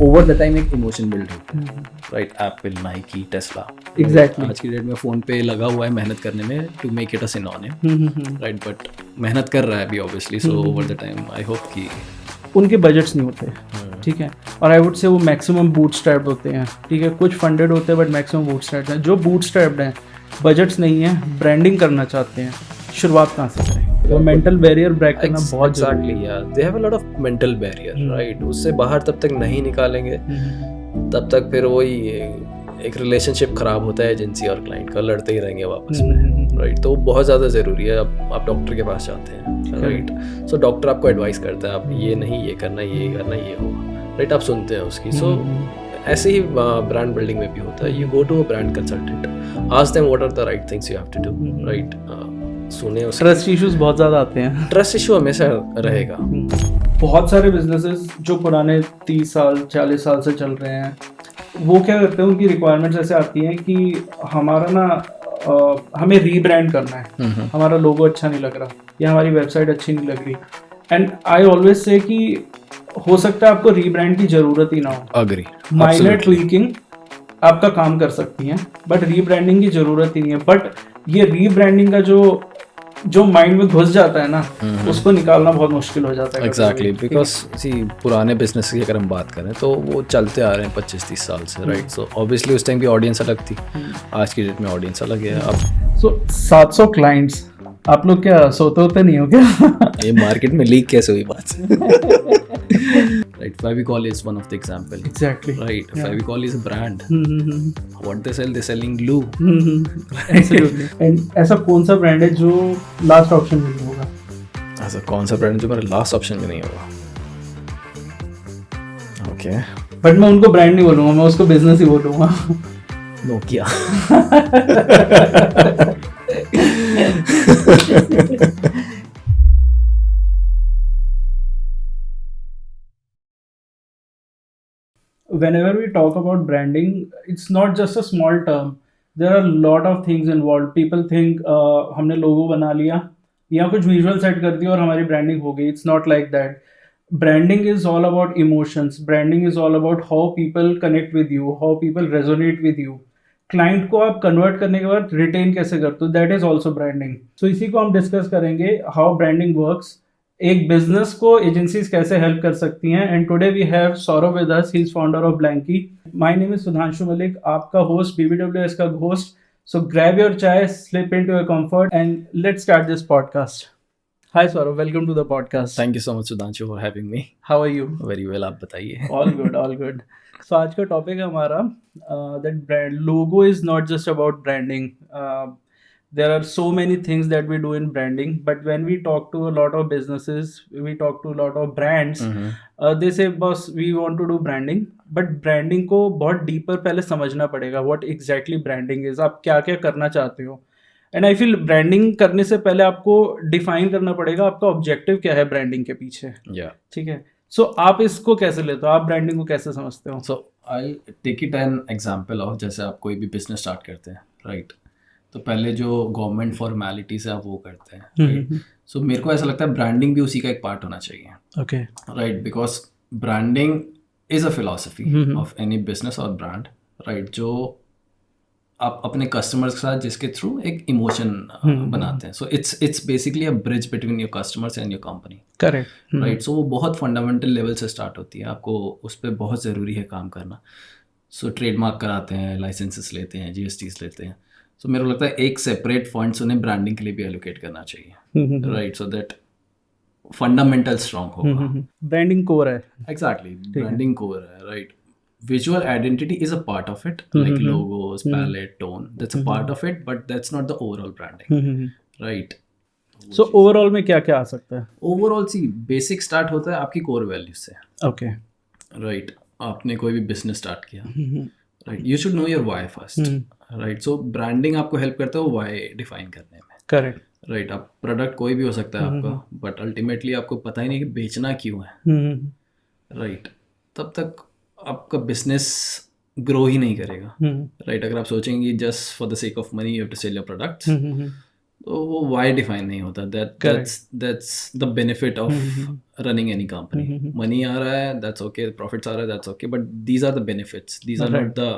Over the time एक emotion build होता है, right? Apple, Nike, Tesla, Exactly. आज की डेट में फ़ोन पे लगा हुआ है मेहनत करने में to make it a synonym, right? But मेहनत कर रहा है अभी obviously, so over the time I hope कि उनके बजट्स नहीं होते, ठीक है, और आई वुड से वो मैक्सिमम बूटस्ट्रैप्ड होते हैं, ठीक है, कुछ फंडेड होते हैं बट मैक्सिमम बूटस्ट्रैप्ड हैं। जो बूटस्ट्रैप्ड हैं, बजट्स नहीं है, ब्रांडिंग करना चाहते हैं, शुरुआत कहाँ से करें? वो मेंटल बैरियर ब्रेक करना बहुत एग्जैक्टली, यार, दे have a lot of mental barrier, right? उससे बाहर तब तक नहीं निकालेंगे तब तक फिर वही एक रिलेशनशिप खराब होता है एजेंसी और क्लाइंट का, लड़ते ही रहेंगे आपस में, राइट? तो बहुत ज़्यादा ज़रूरी है। अब आप डॉक्टर के पास जाते हैं, राइट? सो डॉक्टर आपको एडवाइस करता है, आप ये नहीं, ये करना, ये करना, ये होगा, राइट? आप सुनते हैं उसकी। सो ऐसे ही ब्रांड बिल्डिंग में भी होता है। You go to a brand consultant, ask them what are the right things you have to do, right? सुने उसके। ट्रस्ट इश्यूज बहुत ज़्यादा आते हैं। ट्रस्ट इशू हमेशा रहेगा। बहुत सारे बिजनेसेस जो पुराने 30 साल 40 साल से चल रहे हैं, वो क्या करते हैं, उनकी रिक्वायरमेंट्स ऐसे आती हैं कि हमारा ना हमें रीब्रांड करना है, हमारा लोगो अच्छा नहीं लग रहा या हमारी वेबसाइट अच्छी नहीं लग रही। एंड आई ऑलवेज से कि हो सकता है आपको रीब्रांड की ज़रूरत ही ना हो, अग्री, माइनर ट्वीकिंग आपका काम कर सकती हैं, बट रीब्रांडिंग की ज़रूरत ही नहीं है। बट ये रीब्रांडिंग का जो माइंड में घुस जाता है ना, उसको निकालना बहुत मुश्किल हो जाता है। एग्जैक्टली, बिकॉज सी पुराने बिजनेस की अगर हम बात करें तो वो चलते आ रहे हैं 25-30 साल से, राइट? सो ऑब्वियसली उस टाइम की ऑडियंस अलग थी, आज की डेट में ऑडियंस अलग है। अब सो 700 क्लाइंट्स, आप लोग क्या सोते होते नहीं हो क्या? ये मार्केट में लीक कैसे हुई बात? Right, Fevicol is one of the example. Exactly. Right, Fevicol is a brand. What they sell, they're selling glue. Absolutely. And ऐसा कौन सा ब्रांड है जो लास्ट ऑप्शन में नहीं होगा? ऐसा कौन सा ब्रांड जो मेरा लास्ट ऑप्शन में नहीं होगा? ओके, बट मैं उनको ब्रांड नहीं बोलूंगा, मैं उसको बिजनेस ही बोलूंगा। Nokia. Whenever we talk about branding, it's not just a small term. There are a lot of things involved. People think हमने लोगो बना लिया या कुछ विजुअल सेट कर दिया और हमारी ब्रांडिंग हो गई. It's not like that. Branding is all about emotions. Branding is all about how people connect with you, how people resonate with you. Client को आप कन्वर्ट करने के बाद रिटेन कैसे करते हो, that is also branding. So इसी को हम डिस्कस करेंगे, हाउ ब्रांडिंग वर्क्स, एक बिजनेस को एजेंसीज कैसे हेल्प कर सकती हैं. And today we have Saurabh with us, he is founder of Blanky. My name is Sudhanshu Malik, आपका होस्ट, BBWS का host. So grab your chai, slip into your comfort and let's start this podcast. Hi Saurav, welcome to the podcast. Thank you so much Sudhanshu for having me. How are you? Very well, आप बताइए. All good, all good. So आज का topic है हमारा that brand logo is not just about branding. There are so many things that we do in branding, but when we talk to a lot of businesses, we talk to a lot of brands, they say boss we want to do branding, but branding को बहुत deeper पहले समझना पड़ेगा. What exactly branding is, आप क्या क्या करना चाहते हो. एंड आई फील ब्रांडिंग करने से पहले आपको डिफाइन करना पड़ेगा आपका ऑब्जेक्टिव क्या है ब्रांडिंग के पीछे. ठीक है, सो आप इसको कैसे लेते हो, आप ब्रांडिंग को कैसे समझते हो? So I take it an example of, जैसे आप कोई भी बिजनेस स्टार्ट करते हैं, राइट? तो पहले जो गवर्नमेंट फॉर्मेलिटीज है आप वो करते हैं, राइट? सो मेरे को ऐसा लगता है ब्रांडिंग भी उसी का एक पार्ट होना चाहिए. Okay, right, because branding is a philosophy of any business और ब्रांड, राइट? जो आप अपने कस्टमर्स के साथ जिसके थ्रू एक इमोशन बनाते हैं. So it's basically a bridge between your customers and your company. Correct, right? So वो बहुत फंडामेंटल लेवल से स्टार्ट होती है, आपको उस पर बहुत ज़रूरी है काम करना. सो ट्रेडमार्क कराते हैं, लाइसेंसेस लेते हैं, GSTs लेते हैं. सो मेरे को लगता है एक सेपरेट फंड्स उन्हें ब्रांडिंग के लिए भी एलोकेट करना चाहिए, right? So that fundamental strong होगा. ब्रांडिंग कोर है. एग्जैक्टली, ब्रांडिंग कोर है, right? Visual identity is a part of it, like logos, palette, tone. That's a part of it, but that's not the overall branding, right? So overall में क्या क्या आ सकता है? Overall सी basic start होता है आपकी core values से. Okay. Right. आपने कोई भी business start किया, right? You should know your why first, right? So branding आपको help करता है वो why define करने में. Correct. Right. आप product कोई भी हो सकता है आपका, but ultimately आपको पता ही नहीं कि बेचना क्यों है, right? तब तक आपका बिजनेस ग्रो ही नहीं करेगा, राइट? अगर आप सोचेंगे just for the sake of money you have to sell your products, तो वो वाई डिफाइन नहीं होता. That's the benefit of running any company. Money आ रहा है, that's okay. Profits आ रहा है, that's okay. But these are the benefits. These are not the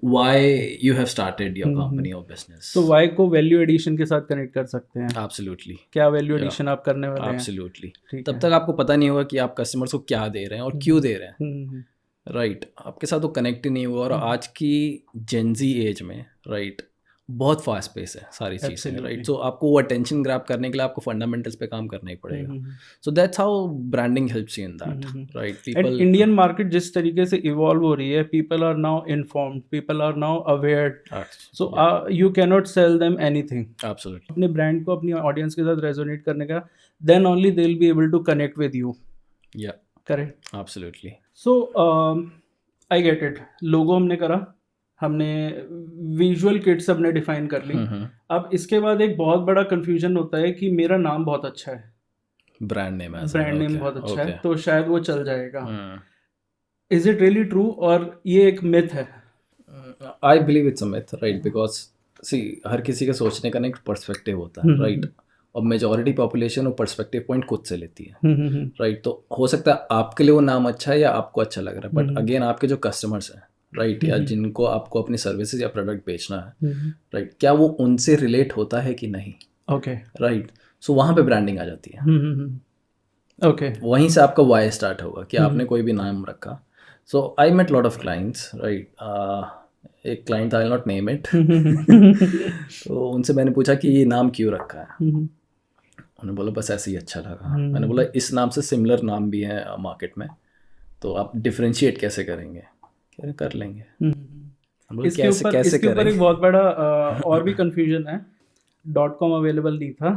why you have started your company or business. तो Y को value addition के साथ connect कर सकते हैं. Absolutely. क्या वैल्यू एडिशन आप करने वाले हैं? Absolutely. तब तक आपको पता नहीं होगा कि आप कस्टमर्स को क्या दे रहे हैं और क्यों दे रहे हैं. राइट, आपके साथ वो कनेक्ट ही नहीं हुआ. और आज की जेनजी एज में राइट बहुत फास्ट पेस है सारी चीज़ें. राइट, तो आपको वो अटेंशन ग्रैब करने के लिए आपको फंडामेंटल्स पे काम करना ही पड़ेगा. So that's how branding helps you in that. Right, people Indian market जिस तरीके से इवॉल्व हो रही है, people are now informed, people are now aware, so you can not sell them anything. Absolutely. अपने ब्रांड को अपनी ऑडियंस के साथ रेजोनेट करने का, then only they will be able to connect with you. Yeah correct. Absolutely. So I get it. Logo हमने करा, हमने विजुअल किट्स हमने डिफाइन कर ली. अब इसके बाद एक बहुत बड़ा कंफ्यूजन होता है कि मेरा नाम बहुत अच्छा है, ब्रांड नेम है, ब्रांड नेम बहुत अच्छा है, तो शायद वो चल जाएगा. इज इट रियली ट्रू और ये एक मिथ है? I believe it's a myth. Right, because see हर किसी का सोचने का ना एक पर्सपेक्टिव होता है. राइट, और मेजॉरिटी पॉपुलेशन वो पर्सपेक्टिव पॉइंट खुद से लेती है. राइट, तो हो सकता है आपके लिए वो नाम अच्छा है या आपको अच्छा लग रहा है, बट अगेन आपके जो कस्टमर्स हैं राइट, या जिनको आपको अपनी सर्विसेज या प्रोडक्ट बेचना है राइट, क्या वो उनसे रिलेट होता है कि नहीं. ओके. राइट, सो वहाँ पे ब्रांडिंग आ जाती है. ओके. वहीं से आपका वाई स्टार्ट होगा कि आपने कोई भी नाम रखा. So I met lot of clients. Right, एक क्लाइंट था, I will not name it. तो उनसे मैंने पूछा कि ये नाम क्यों रखा है. उन्होंने बोला बस ऐसे ही अच्छा लगा. मैंने बोला इस नाम से सिमिलर नाम भी है मार्केट में, तो आप डिफरेंशिएट कैसे करेंगे. कर लेंगे. इसके ऊपर एक बहुत बड़ा और भी कंफ्यूजन है. .com अवेलेबल नहीं था,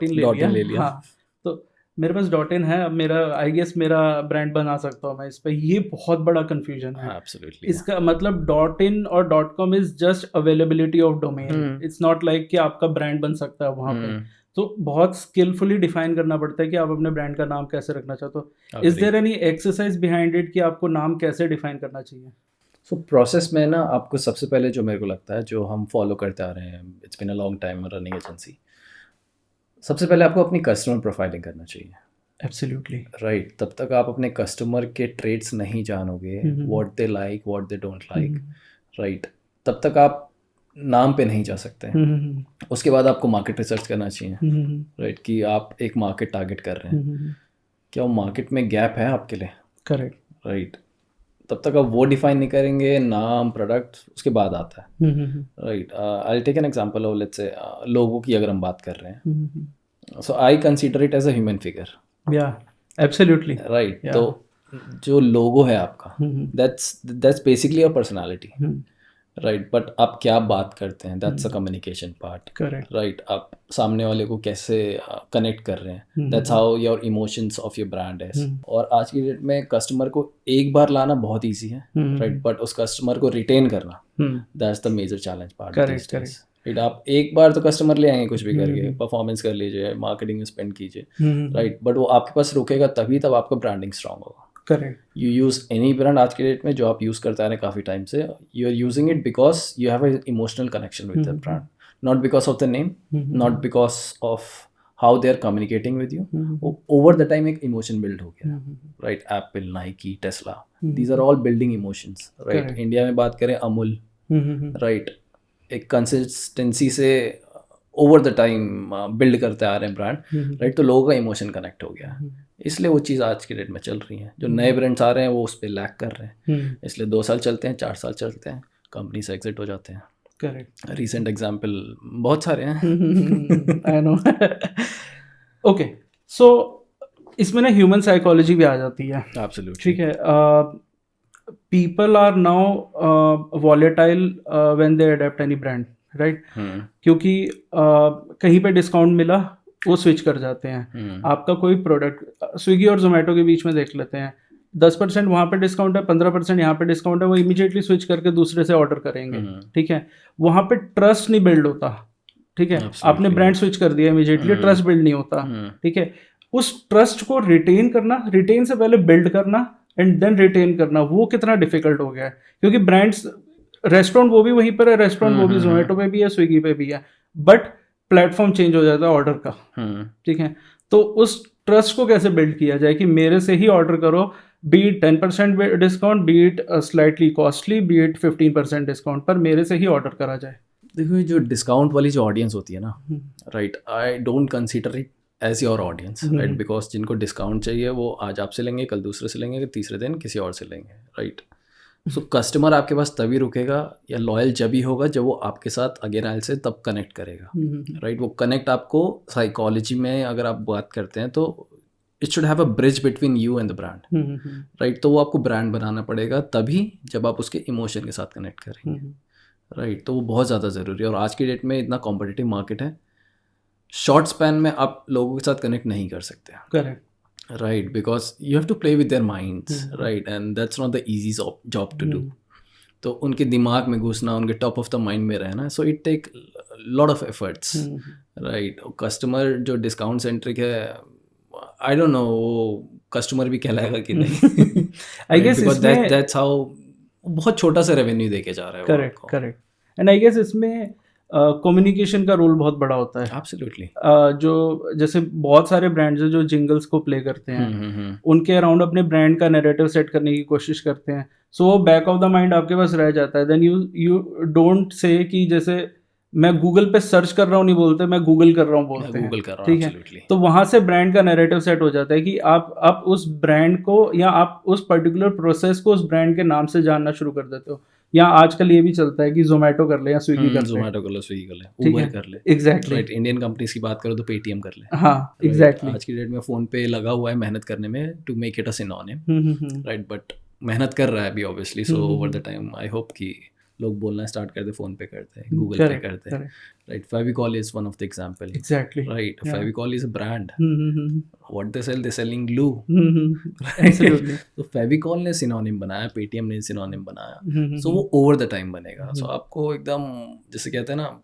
.in ले लिया. हाँ, तो मेरे पास .in है. अब मेरा आई गेस मेरा ब्रांड बना सकता हूँ मैं इस पे. ये बहुत बड़ा कंफ्यूजन है. Absolutely. इसका मतलब .in और .com is just availability of domain. It's not like कि आपका ब्रांड बन सकता है वहाँ पे. तो बहुत स्किलफुली डिफाइन करना पड़ता है कि आप अपने ब्रांड का नाम कैसे रखना चाहते हो. Is there any exercise behind it कि आपको नाम कैसे डिफाइन करना चाहिए? सो प्रोसेस में ना आपको सबसे पहले जो मेरे को लगता है, जो हम फॉलो करते आ रहे हैं, it's been a long time running agency, सबसे पहले आपको अपनी कस्टमर प्रोफाइलिंग करना चाहिए. एब्सोल्युटली. राइट, तब तक आप अपने कस्टमर के ट्रेड्स नहीं जानोगे, what they like, what they don't like. Right, तब तक आप नाम पे नहीं जा सकते हैं. उसके बाद आपको मार्केट रिसर्च करना चाहिए. राइट, कि आप एक मार्केट टारगेट कर रहे हैं, क्या वो मार्केट में गैप है आपके लिए. करेक्ट. राइट, तब तक आप वो डिफाइन नहीं करेंगे, नाम प्रोडक्ट उसके बाद आता है. Right, I take an example of let's say लोगों की अगर हम बात कर रहे हैं, so I consider it as a human figure. Yeah absolutely. Right, तो जो लोगो है आपका, that's basically your personality. Right, but आप क्या बात करते हैं, that's a communication part. Correct. Right, आप सामने वाले को कैसे कनेक्ट कर रहे हैं, that's how your emotions of your brand is. और आज की डेट में कस्टमर को एक बार लाना बहुत ईजी है. राइट, बट उस कस्टमर को रिटेन करना, that's the major challenge part. Correct. Right, आप एक बार तो कस्टमर ले आएंगे कुछ भी करके, परफॉर्मेंस कर लीजिए, मार्केटिंग में स्पेंड कीजिए. राइट, बट वो आपके पास रुकेगा तभी तब आपका ब्रांडिंग स्ट्रांग होगा. Correct. You use any brand आज के डेट में जो आप यूज़ करते आ रहे हैं काफ़ी टाइम से, you are using it because you have a emotional connection with the brand, not because of the name, not because of how they are communicating with you. Over the time एक emotion build हो गया. Right, Apple, Nike, Tesla, these are all building emotions. Right, India में बात करें Amul, right, एक consistency से over the time build करते आ रहे हैं ब्रांड. राइट, तो लोगों का इमोशन कनेक्ट हो गया, इसलिए वो चीज़ आज की डेट में चल रही है. जो नए ब्रांड्स आ रहे हैं वो उस पर लैक कर रहे हैं, इसलिए 2 साल चलते हैं, 4 साल चलते हैं, कंपनी से एग्जिट हो जाते हैं. करेक्ट. रीसेंट एग्जांपल बहुत सारे हैं. I know. ओके, सो इसमें ना ह्यूमन साइकोलॉजी भी आ जाती है. एब्सोल्युटली. ठीक है. People are now volatile when they adopt any brand. Right, क्योंकि कहीं पे डिस्काउंट मिला वो स्विच कर जाते हैं. आपका कोई प्रोडक्ट स्विगी और जोमेटो के बीच में देख लेते हैं, 10% वहाँ पे डिस्काउंट है, 15% यहाँ पे डिस्काउंट है, वो इमीडिएटली स्विच करके दूसरे से ऑर्डर करेंगे. ठीक है, वहाँ पे ट्रस्ट नहीं बिल्ड होता. ठीक है, आपने ब्रांड स्विच कर दिया, इमीडिएटली ट्रस्ट बिल्ड नहीं होता. ठीक है, उस ट्रस्ट को रिटेन करना, रिटेन से पहले बिल्ड करना एंड देन रिटेन करना, वो कितना डिफिकल्ट हो गया है. क्योंकि ब्रांड्स, रेस्टोरेंट वो भी वहीं पर है, रेस्टोरेंट वो भी जोमेटो पे भी है, स्विगी पे भी है, बट प्लेटफॉर्म चेंज हो जाता है ऑर्डर का, ठीक है। तो उस ट्रस्ट को कैसे बिल्ड किया जाए कि मेरे से ही ऑर्डर करो, B it 10% discount, B it slightly costly, B it 15% discount, पर मेरे से ही ऑर्डर करा जाए। देखो ये जो डिस्काउंट वाली जो ऑडियंस होती है ना, right, I don't consider it as your audience, right, because जिनको डिस्काउंट चाहिए वो आज आपसे लेंगे, कल दूसरे से लेंगे, तीसरे दिन किसी और से लेंगे, राइट। सो कस्टमर आपके पास तभी रुकेगा या लॉयल जब ही होगा जब वो आपके साथ अगेन आइल से तब कनेक्ट करेगा, राइट। वो कनेक्ट आपको साइकोलॉजी में अगर आप बात करते हैं तो it should have a bridge between you and the brand, right. तो वो आपको ब्रांड बनाना पड़ेगा तभी जब आप उसके इमोशन के साथ कनेक्ट करेंगे, राइट। तो वो बहुत ज़्यादा ज़रूरी है। और आज की डेट में इतना कॉम्पिटिटिव मार्केट है, शॉर्ट स्पैन में आप लोगों के साथ कनेक्ट नहीं कर सकते, correct, right, because you have to play with their minds, right, and that's not the easy job to do. तो उनके दिमाग में घुसना, उनके टॉप ऑफ द माइंड में रहना, so it take lot of efforts, right. Customer जो discount centric है, आई डोंट नो वो कस्टमर भी कहलाएगा कि नहीं, आई गेस इसमें दैट्स हाउ बहुत छोटा सा रेवेन्यू देके जा रहा है। Correct, correct. And I guess इसमें कम्युनिकेशन का रोल बहुत बड़ा होता है। एब्सोल्युटली। जो जैसे बहुत सारे ब्रांड्स हैं जो जिंगल्स को प्ले करते हैं, उनके अराउंड अपने ब्रांड का नैरेटिव सेट करने की कोशिश करते हैं, सो वो बैक ऑफ द माइंड आपके पास रह जाता है। देन यू डोंट से कि जैसे मैं गूगल पे सर्च कर रहा हूँ नहीं बोलते, मैं गूगल कर रहा हूँ बोलते हैं, गूगल कर रहा हूँ, ठीक है। तो वहाँ से ब्रांड का नैरेटिव सेट हो जाता है कि आप उस ब्रांड को या आप उस पर्टिकुलर प्रोसेस को उस ब्रांड के नाम से जानना शुरू कर देते हो। या आजकल ये भी चलता है कि जोमेटो कर ले या स्विगी कर ले, जोमेटो कर ले, स्विगी कर ले, उबर कर ले, एग्जैक्टली, राइट। इंडियन कंपनीज की बात करो तो पेटीएम कर ले, हाँ एग्जैक्टली। आज की डेट में फोन पे लगा हुआ है मेहनत करने में to make it a synonym, right, but मेहनत कर रहा है अभी obviously. So over the time I hope कि लोग बोलना स्टार्ट करते, फोन पे करते हैं, गूगल पे करते हैं, right. Fevicol is one of the example, exactly, right. Fevicol is a brand, what they sell, they selling glue, absolutely. तो फेविकॉल ने सिनोनिम बनाया, पेटीएम ने सिनोनिम बनाया, सो वो ओवर द टाइम बनेगा। सो आपको एकदम जैसे कहते हैं ना,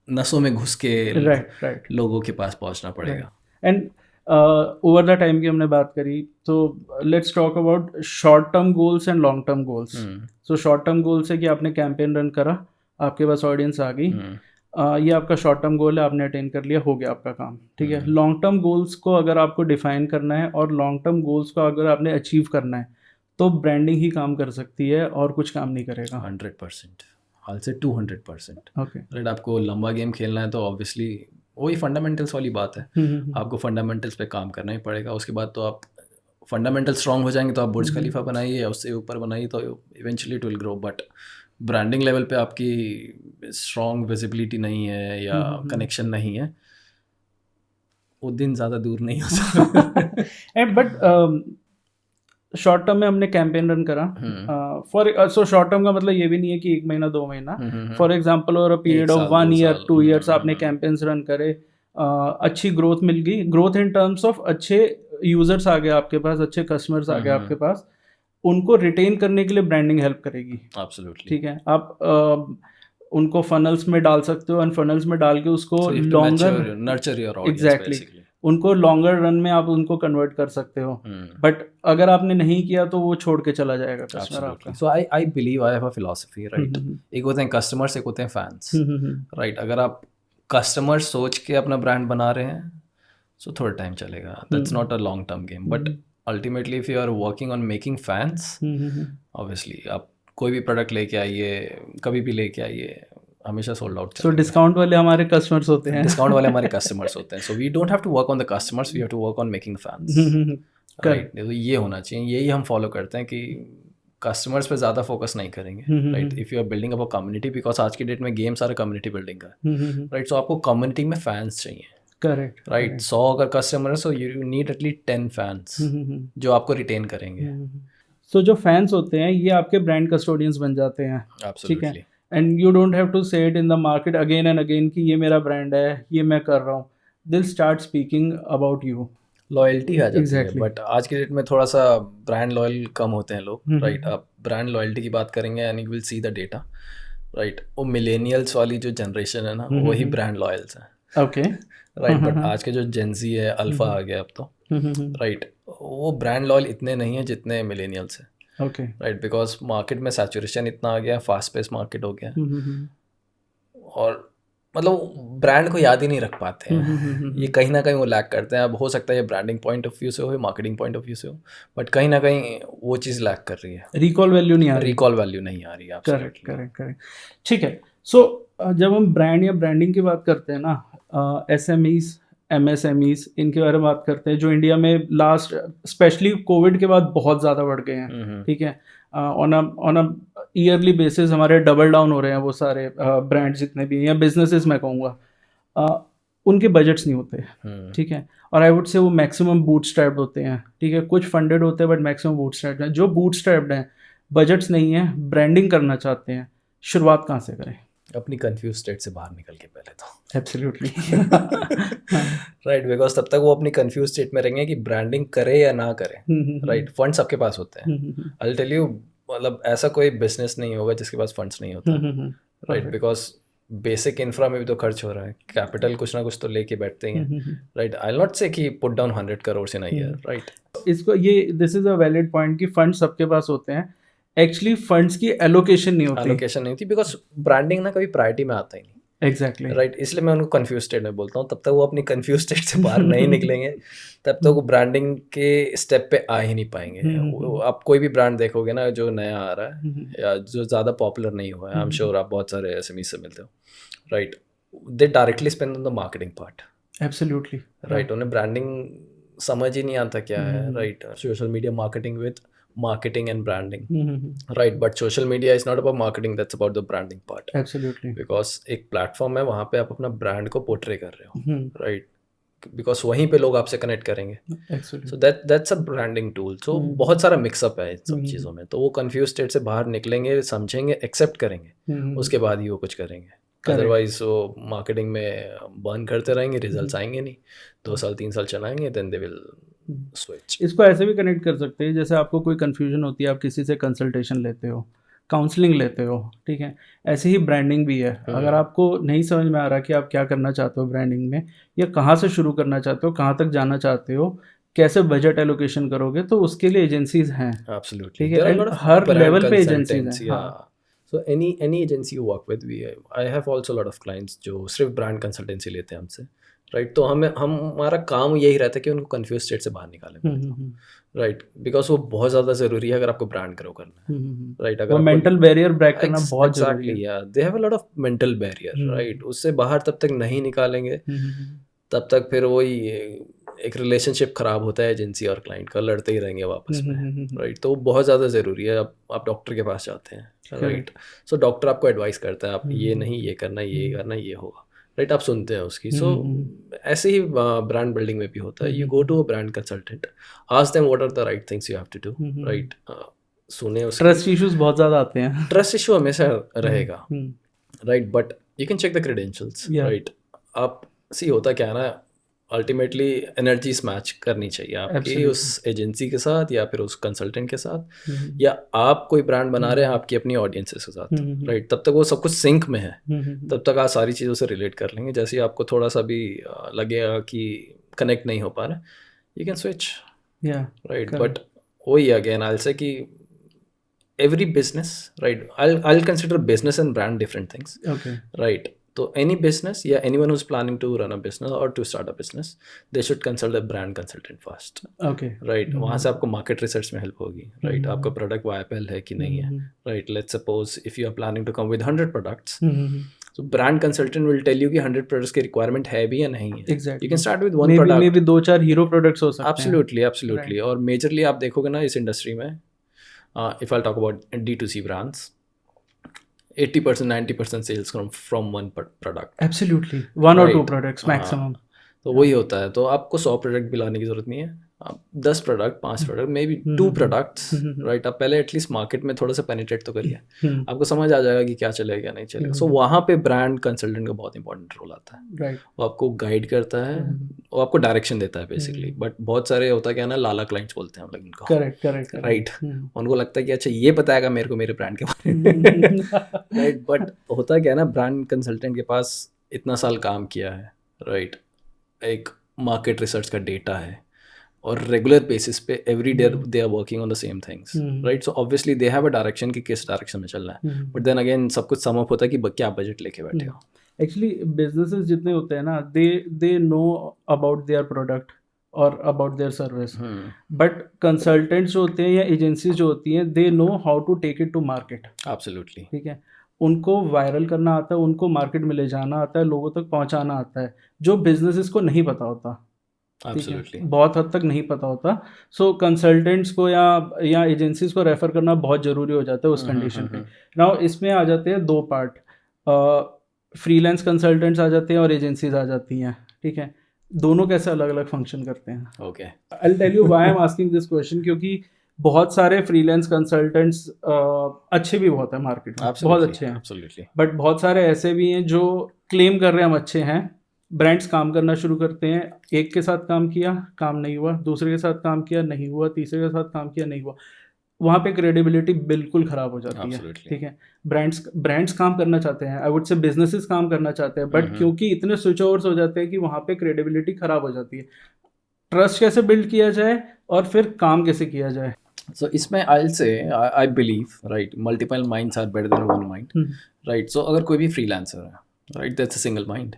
नसों में घुस के राइट लोगों के पास पहुंचना पड़ेगा। एंड ओवर द टाइम की हमने बात करी, तो let's talk about short term goals and long term goals. So short term goals है कि आपने कैंपेन रन करा, आपके पास ऑडियंस आ गई, ये आपका शॉर्ट टर्म गोल है, आपने अटेन कर लिया, हो गया आपका काम, ठीक है। लॉन्ग टर्म गोल्स को अगर आपको डिफाइन करना है और लॉन्ग टर्म गोल्स को अगर आपने अचीव करना है तो ब्रांडिंग ही काम कर सकती है और कुछ काम नहीं करेगा। 100%, हाल से 200%, ओके, राइट। आपको लंबा गेम खेलना है तो ऑब्वियसली वही फंडामेंटल्स वाली बात है, आपको फंडामेंटल्स पे काम करना ही पड़ेगा। उसके बाद तो आप फंडामेंटल स्ट्रांग हो जाएंगे तो आप बुर्ज खलीफा बनाइए या उससे ऊपर बनाइए तो eventually it will grow. But branding level पे आपकी स्ट्रांग विजिबिलिटी नहीं है या कनेक्शन नहीं है, वो दिन ज़्यादा दूर नहीं हो सकता। बट शॉर्ट टर्म में हमने कैंपेन रन करा, सो शॉर्ट टर्म का मतलब ये भी नहीं है कि 1 महीना 2 महीना, फॉर एग्जांपल और a period of 1 year 2 years आपने कैंपेन्स रन करे, अच्छी ग्रोथ मिल गई, ग्रोथ इन टर्म्स ऑफ अच्छे यूजर्स आ गए आपके पास, अच्छे कस्टमर्स आ गए आपके पास, उनको रिटेन करने के लिए ब्रांडिंग हेल्प करेगी। एब्सोल्युटली, ठीक है। आप उनको फनल्स में डाल सकते हो, फनल्स में डाल के उसको longer nurture your audience, exactly, उनको लॉन्गर रन में आप उनको कन्वर्ट कर सकते हो। बट अगर आपने नहीं किया तो वो छोड़ के चला जाएगा कस्टमर आपका। So I believe, I have a philosophy, right. एक होते हैं कस्टमर्स, एक होते हैं फैंस, राइट। अगर आप कस्टमर सोच के अपना ब्रांड बना रहे हैं सो थोड़ा टाइम चलेगा, that's not a long term game. But ultimately if you are working on making fans, obviously आप कोई भी प्रोडक्ट लेके आइए, कभी भी लेके आइए, हमेशा सोल्ड आउट। सो डिस्काउंट वाले हमारे कस्टमर्स होते हैं, डिस्काउंट वाले हमारे कस्टमर्स होते हैं। So we don't have to work on the customers, we have to work on making fans, right. तो ये होना चाहिए, यही हम फॉलो करते हैं कि कस्टमर्स पे ज़्यादा फोकस नहीं करेंगे, right. If you are building up a community, because आज की डेट में गेम्स आर कम्युनिटी बिल्डिंग का, राइट। सो आपको कम्युनिटी में फैंस चाहिए, करेक्ट, राइट। 100 अगर कस्टमर है so you need at least 10 fans जो आपको रिटेन करेंगे। सो जो फैंस होते हैं ये आपके ब्रांड कस्टोडियंस बन जाते हैं, ठीक है। And you don't have to say it in the market again and again कि ये मेरा ब्रांड है, ये मैं कर रहा हूँ। They'll start speaking about you, loyalty आ जाती है। बट आज के डेट में थोड़ा सा ब्रांड लॉयल कम होते हैं लोग, राइट। आप ब्रांड लॉयल्टी की बात करेंगे and you will see the data, right. वो मिलेनियल्स वाली जो जनरेशन है ना, वही ब्रांड लॉयल्स हैं, ओके, राइट। बट आज के जो जेंजी है, अल्फा आ गया अब तो, राइट, वो ब्रांड लॉयल इतने नहीं है जितने मिलेनियल्स हैं, ओके, राइट। बिकॉज मार्केट में सैचुरेशन इतना आ गया है, फास्ट पेस मार्केट हो गया है, और मतलब ब्रांड को याद ही नहीं रख पाते हैं। ये कहीं ना कहीं वो लैक करते हैं। अब हो सकता है ये ब्रांडिंग पॉइंट ऑफ व्यू से हो, मार्केटिंग पॉइंट ऑफ व्यू से हो, बट कहीं ना कहीं वो चीज़ लैक कर रही है। रिकॉल वैल्यू नहीं आ रही। रिकॉल वैल्यू नहीं आ रही है। करेक्ट करेक्ट करेक्ट, ठीक है। सो जब हम ब्रांड या ब्रांडिंग की बात करते हैं ना, एसएमईज, एमएसएमईज, इनके बारे में बात करते हैं, जो इंडिया में लास्ट स्पेशली कोविड के बाद बहुत ज़्यादा बढ़ गए हैं, ठीक है। ऑन अ ईयरली बेसिस हमारे डबल डाउन हो रहे हैं वो सारे ब्रांड जितने भी हैं या बिजनेसेस मैं कहूँगा, उनके बजट्स नहीं होते, ठीक है। और आई वुड से वो मैक्सिमम बूटस्ट्रैप्ड होते हैं, ठीक है। कुछ फंडेड होते हैं बट मैक्सिमम बूटस्ट्रैप्ड हैं। जो बूटस्ट्रैप्ड हैं, बजट्स नहीं है, ब्रांडिंग करना चाहते हैं, शुरुआत कहाँ से करें? अपनी कंफ्यूज स्टेट से बाहर निकल के पहले तो एब्सोल्युटली राइट, बिकॉज तब तक वो अपनी कंफ्यूज स्टेट में रहेंगे कि ब्रांडिंग करे या ना करे, राइट। फंड सबके पास होते हैं, आई विल टेल यू, मतलब ऐसा कोई बिजनेस नहीं होगा जिसके पास फंड्स नहीं होता, राइट। बिकॉज बेसिक इंफ्रा में भी तो खर्च हो रहा है, कैपिटल कुछ ना कुछ तो लेके बैठते हैं, राइट। आई विल नॉट से कि put down 100 crore in a year, right. इसको ये this is a valid point कि फंड सबके पास होते हैं, एक्चुअली फंड्स की एलोकेशन नहीं होती, बिकॉज ब्रांडिंग ना कभी प्रायोरिटी में आता ही नहीं। एग्जैक्टली, राइट, इसलिए मैं उनको कंफ्यूज स्टेट में बोलता हूँ। तब तक वो अपनी कंफ्यूज स्टेट से बाहर नहीं निकलेंगे, तब तक वो ब्रांडिंग के स्टेप पे आ ही नहीं पाएंगे। आप कोई भी ब्रांड देखोगे ना जो नया आ रहा है या जो ज़्यादा पॉपुलर नहीं हुआ है, आई एम श्योर आप बहुत सारे एसएमई से मिलते हो, right. They directly spend on the marketing part, absolutely, right. उन्हें ब्रांडिंग समझ ही नहीं आता क्या है, right. Social media marketing with marketing and branding, right, but social media is not about marketing, that's about the branding part, absolutely, because एक platform है, वहाँ पे आप अपना ब्रांड को पोर्ट्रे कर रहे हो, राइट, बिकॉज वहीं पे लोग आपसे कनेक्ट करेंगे, so that's a branding tool. So बहुत सारा मिक्सअप है इन सब चीज़ों में, तो वो कंफ्यूज स्टेट से बाहर निकलेंगे, समझेंगे, एक्सेप्ट करेंगे, उसके बाद ही वो कुछ करेंगे। अदरवाइज वो मार्केटिंग में बर्न करते रहेंगे, रिजल्ट्स आएंगे नहीं, 2 साल 3 साल चलाएंगे, देन दे विल स्विच। इसको ऐसे भी कनेक्ट कर सकते हैं, जैसे आपको कोई कन्फ्यूजन होती है, आप किसी से कंसल्टेशन लेते हो, काउंसलिंग लेते हो, ठीक है। ऐसे ही ब्रांडिंग भी है। अगर आपको नहीं समझ में आ रहा कि आप क्या करना चाहते हो ब्रांडिंग में, या कहाँ से शुरू करना चाहते हो, कहाँ तक जाना चाहते हो, कैसे बजट एलोकेशन करोगे, तो उसके लिए एजेंसीज हैं, एब्सोल्युटली, ठीक है। हर लेवल पे एजेंसीज हैं। So any agency you work with, I have also a lot of clients जो सिर्फ ब्रांड कंसल्टेंसी लेते हैं हमसे, राइट। तो हमारा काम यही रहता है कि उनको कंफ्यूज स्टेट से बाहर निकालें, राइट, बिकॉज वो बहुत ज़्यादा ज़रूरी है अगर आपको ब्रांड ग्रो करना है, राइट। अगर मेंटल बैरियर ब्रेक करना बहुत ज़रूरी है। या दे have a lot of mental barrier, right. उससे बाहर तब तक नहीं निकालेंगे, तब तक फिर वही एक रिलेशनशिप खराब होता है एजेंसी और क्लाइंट का, लड़ते ही रहेंगे आपस में, राइट। तो बहुत ज़्यादा ज़रूरी है। आप डॉक्टर के पास जाते हैं, राइट, सो डॉक्टर आपको एडवाइस करता है, आप ये नहीं, ये करना, ये करना, ये होगा, राइट, आप सुनते हैं उसकी। सो ऐसे ही ब्रांड बिल्डिंग में भी होता है। You go to a brand consultant, ask them what are the right things you have to do, right. सुने उसके ट्रस्ट इश्यूज बहुत ज़्यादा आते हैं, ट्रस्ट इशू हमेशा रहेगा, right, but you can check the credentials, right. आप सी होता क्या है ना, अल्टीमेटली एनर्जीज मैच करनी चाहिए आपकी उस एजेंसी के साथ या फिर उस कंसल्टेंट के साथ, या आप कोई ब्रांड बना रहे हैं आपकी अपनी ऑडियंसेस के साथ, राइट। तब तक वो सब कुछ सिंक में है, तब तक आप सारी चीज़ों से रिलेट कर लेंगे। जैसे ही आपको थोड़ा सा भी लगेगा कि कनेक्ट नहीं हो पा रहा, you can switch, right. But वही अगेन आई विल से कि every business, right, I'll consider business and brand different things, okay, right. So any business, yeah, anyone who's planning to run a business or to start a business, they should consult a brand consultant first, okay, right. वहाँ से आपको market research में help होगी, right. आपका product viable है कि नहीं है, right. Let's suppose if you are planning to come with 100 products, so brand consultant will tell you कि 100 products की requirement है भी या नहीं है, exactly. You can start with one product, maybe 2-4 hero products हो सकते हैं, absolutely, right. और majorly आप देखोगे ना इस इंडस्ट्री में, if I'll talk about D2C brands, 80%, 90% sales come from one product. Absolutely, one or two products maximum. तो वही होता है। तो आपको 100 प्रोडक्ट भी लाने की जरूरत नहीं है, आप 10 product, 5 product, may be 2 products, right. आप पहले एटलीस्ट मार्केट में थोड़ा सा पेनिट्रेट तो करिए, आपको समझ आ जाएगा कि क्या चलेगा क्या नहीं चलेगा। सो वहाँ पे ब्रांड कंसल्टेंट का बहुत इंपॉर्टेंट रोल आता है, राइट। वो आपको गाइड करता है, वो आपको डायरेक्शन देता है बेसिकली। बट बहुत सारे होता क्या है ना, लाला क्लाइंट्स बोलते हैं हम लोग इनको, करेक्ट, राइट। उनको लगता है कि अच्छा ये बताएगा मेरे को मेरे ब्रांड के बारे में, राइट। बट होता क्या है ना, ब्रांड कंसल्टेंट के पास इतना साल काम किया है, राइट, एक मार्केट रिसर्च का डेटा है, और रेगुलर बेसिस पे every day they are working on the same things, right. So obviously they have a direction कि किस डायरेक्शन में चलना है, बट देन अगेन सब कुछ सम अप होता है कि क्या बजट लेके बैठे हो, एक्चुअली बिजनेसेस जितने होते हैं ना, they know about their product और about their service, but consultants जो होते हैं या एजेंसीज जो होती हैं, they know how to take it to market. Absolutely. ठीक है, उनको वायरल करना आता है, उनको मार्केट में ले जाना आता है, लोगों तक पहुंचाना आता है, जो बिजनेसेस को नहीं पता होता. ठीक है, एब्सोल्युटली. बहुत हद तक नहीं पता होता. सो कंसल्टेंट्स को या एजेंसीज को रेफर करना बहुत ज़रूरी हो जाता है उस कंडीशन पे. नाउ इसमें आ जाते हैं दो पार्ट, फ्रीलांस कंसल्टेंट्स आ जाते हैं और एजेंसीज आ जाती हैं. ठीक है, दोनों कैसे अलग अलग फंक्शन करते हैं. Okay. I will tell you why I am asking this question, क्योंकि बहुत सारे फ्रीलांस कंसल्टेंट्स अच्छे भी बहुत है मार्केट में, बहुत अच्छे हैं, एब्सोल्युटली. बट बहुत सारे ऐसे भी हैं जो क्लेम कर रहे हैं हम अच्छे हैं. ब्रांड्स काम करना शुरू करते हैं, एक के साथ काम किया, काम नहीं हुआ, दूसरे के साथ काम किया, नहीं हुआ, तीसरे के साथ काम किया, नहीं हुआ. वहाँ पे क्रेडिबिलिटी बिल्कुल ख़राब हो जाती है. ठीक है, ब्रांड्स काम करना चाहते हैं, आई वुड से बिजनेसेस काम करना चाहते हैं, बट क्योंकि इतने स्विच ओवर्स हो जाते हैं कि वहाँ पे क्रेडिबिलिटी ख़राब हो जाती है. ट्रस्ट कैसे बिल्ड किया जाए और फिर काम कैसे किया जाए. So इसमें I'll say I believe right multiple minds are better than one mind. Right. So अगर कोई भी freelancer है right that's a single mind.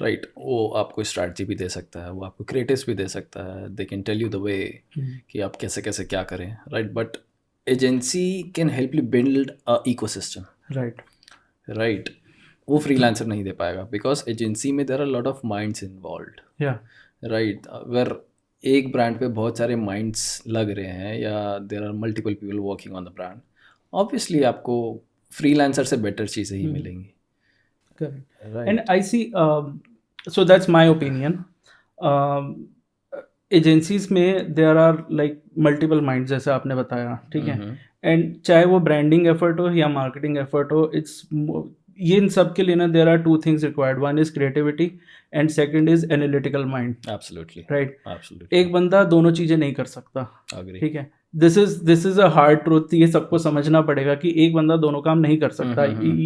Right. वो आपको स्ट्रैटेजी भी दे सकता है, वो आपको क्रिएटिव्स भी दे सकता है, they can tell you the way कि आप कैसे कैसे क्या करें. Right. But agency can help you build a ecosystem. Right. Right. वो फ्रीलांसर नहीं दे पाएगा बिकॉज एजेंसी में there are lot of minds involved. Right. Where एक ब्रांड पे बहुत सारे माइंड्स लग रहे हैं या there are multiple people working on the brand, obviously आपको फ्रीलांसर से बेटर चीज़ें ही मिलेंगी. Correct. Right. And I see, so that's my opinion. Agencies में there are like multiple minds जैसे आपने बताया. ठीक है, and चाहे वो branding effort हो या marketing effort हो, ये इन सब के लिए ना there are two things required. One is creativity and second is analytical mind. Absolutely. Right. Absolutely. एक बंदा दोनों चीज़ें नहीं कर सकता. Agree. ठीक है, this is a hard truth. ये सबको समझना पड़ेगा कि एक बंदा दोनों काम नहीं कर सकता.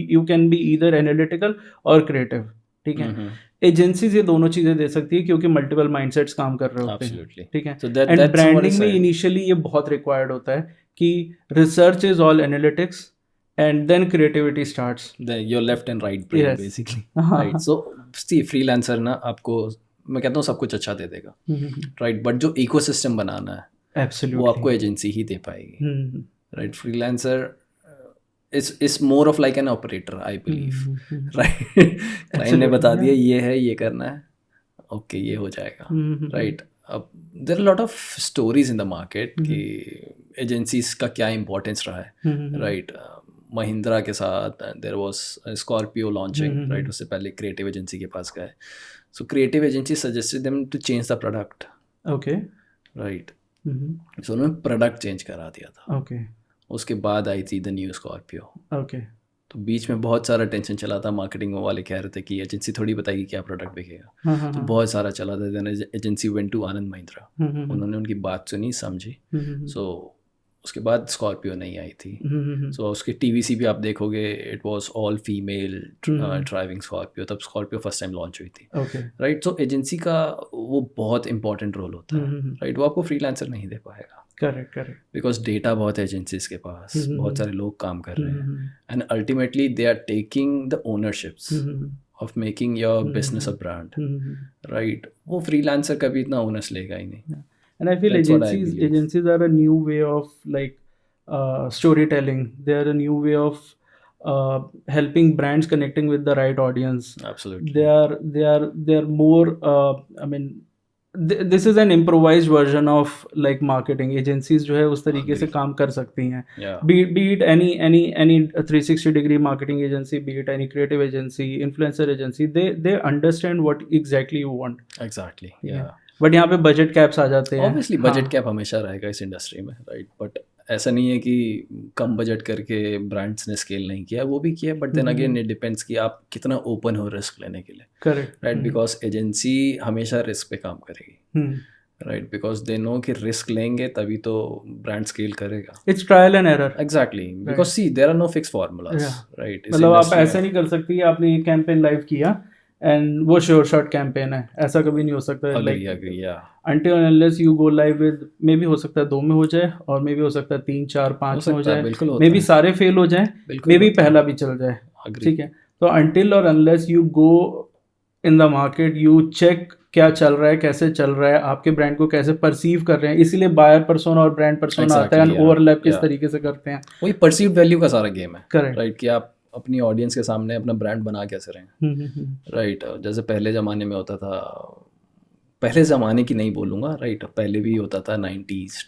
You can be either analytical और क्रिएटिव. ठीक है, एजेंसीज ये दोनों चीजें दे सकती है क्योंकि मल्टीपल माइंडसेट्स काम कर रहे होते हैं. ठीक है, एंड ब्रांडिंग में इनिशियली ये बहुत रिक्वायर्ड होता है कि research is all analytics and then creativity starts. Your left and right brain, yes. Basically. Right. So see, freelancer ना आपको मैं कहता हूँ सब कुछ अच्छा दे देगा. Right. But जो इकोसिस्टम बनाना है Absolutely. वो आपको एजेंसी ही दे पाएगी. Right. Freelancer is more of like an operator I believe. Right. Client ने बता दिया ये है, ये करना है, ओके ये हो जाएगा. राइट. अब there are lot of stories in the market कि एजेंसीज का क्या इम्पोर्टेंस रहा है. राइट. महिंद्रा के साथ there was Scorpio launching. Right. उससे पहले क्रिएटिव एजेंसी के पास गए. So creative agency suggested them to change the product. Okay. Right. So उन्होंने प्रोडक्ट चेंज करा दिया था. ओके. उसके बाद आई थी द न्यू स्कॉर्पियो. ओके. तो बीच में बहुत सारा टेंशन चला था. मार्केटिंग वाले कह रहे थे कि एजेंसी थोड़ी बताएगी क्या प्रोडक्ट बिकेगा. तो बहुत सारा चला था. Then agency went to Anand Mahindra. उन्होंने उनकी बात सुनी, समझी. सो उसके बाद स्कॉर्पियो नहीं आई थी. सो उसके टीवीसी भी आप देखोगे it was all female driving Scorpio. तब स्कॉर्पियो फर्स्ट टाइम लॉन्च हुई थी. राइट. सो एजेंसी का वो बहुत इंपॉर्टेंट रोल होता है. राइट. वो आपको फ्रीलांसर नहीं दे पाएगा. करेक्ट. बिकॉज डेटा बहुत है एजेंसीज के पास, बहुत सारे लोग काम कर रहे हैं and ultimately they are taking the ownerships of making your business a brand. Right. वो फ्रीलांसर कभी इतना ओनर्स लेगा ही नहीं. And I feel agencies are a new way of like storytelling. They are a new way of helping brands connecting with the right audience. Absolutely. They are more. I mean, this is an improvised version of like marketing. Agencies जो है उस तरीके से काम कर सकती हैं. Be it any 360-degree marketing agency, be it any creative agency, influencer agency. They understand what exactly you want. Exactly. Yeah. But यहाँ पे बजट कैप्स आ जाते हैं. ऑब्वियसली बजट कैप हमेशा रहेगा इस इंडस्ट्री में. राइट. बट ऐसा नहीं है कि कम बजट करके ब्रांड्स ने स्केल नहीं किया, वो भी किया. But then again it depends कि आप कितना ओपन हो रिस्क लेने के लिए. करेक्ट. राइट. बिकॉज एजेंसी हमेशा रिस्क पे काम करेगी. राइट. बिकॉज दे नो कि रिस्क लेंगे तभी तो ब्रांड स्केल करेगा. It's trial and error. Exactly. Because see there are no fix formulas. Right. मतलब आप ऐसा नहीं कर सकती कि आपने ये कैंपेन लाइव किया एंड वो श्योर शॉट कैंपेन है, ऐसा कभी नहीं हो सकता. Until and unless you go live with, मे भी हो सकता है 2 में हो जाए और मे भी हो सकता है 3, 4, 5 में हो जाए, मे भी सारे फेल हो जाए, मे भी पहला भी चल जाए. ठीक है. तो until और unless you go in the market, you check क्या चल रहा है, कैसे चल रहा है, आपके ब्रांड को कैसे परसीव कर रहे हैं, इसीलिए बायर पर्सोना और ब्रांड पर्सोना आता है, एंड ओवरलैप किस तरीके से करते हैं, वही परसीव्ड वैल्यू का सारा गेम है। करेक्ट, राइट, कि आप अपनी ऑडियंस के सामने अपना ब्रांड बना कैसे रहे हैं। राइट, जैसे पहले ज़माने में होता था, पहले ज़माने की नहीं बोलूँगा, राइट, पहले भी होता था 90s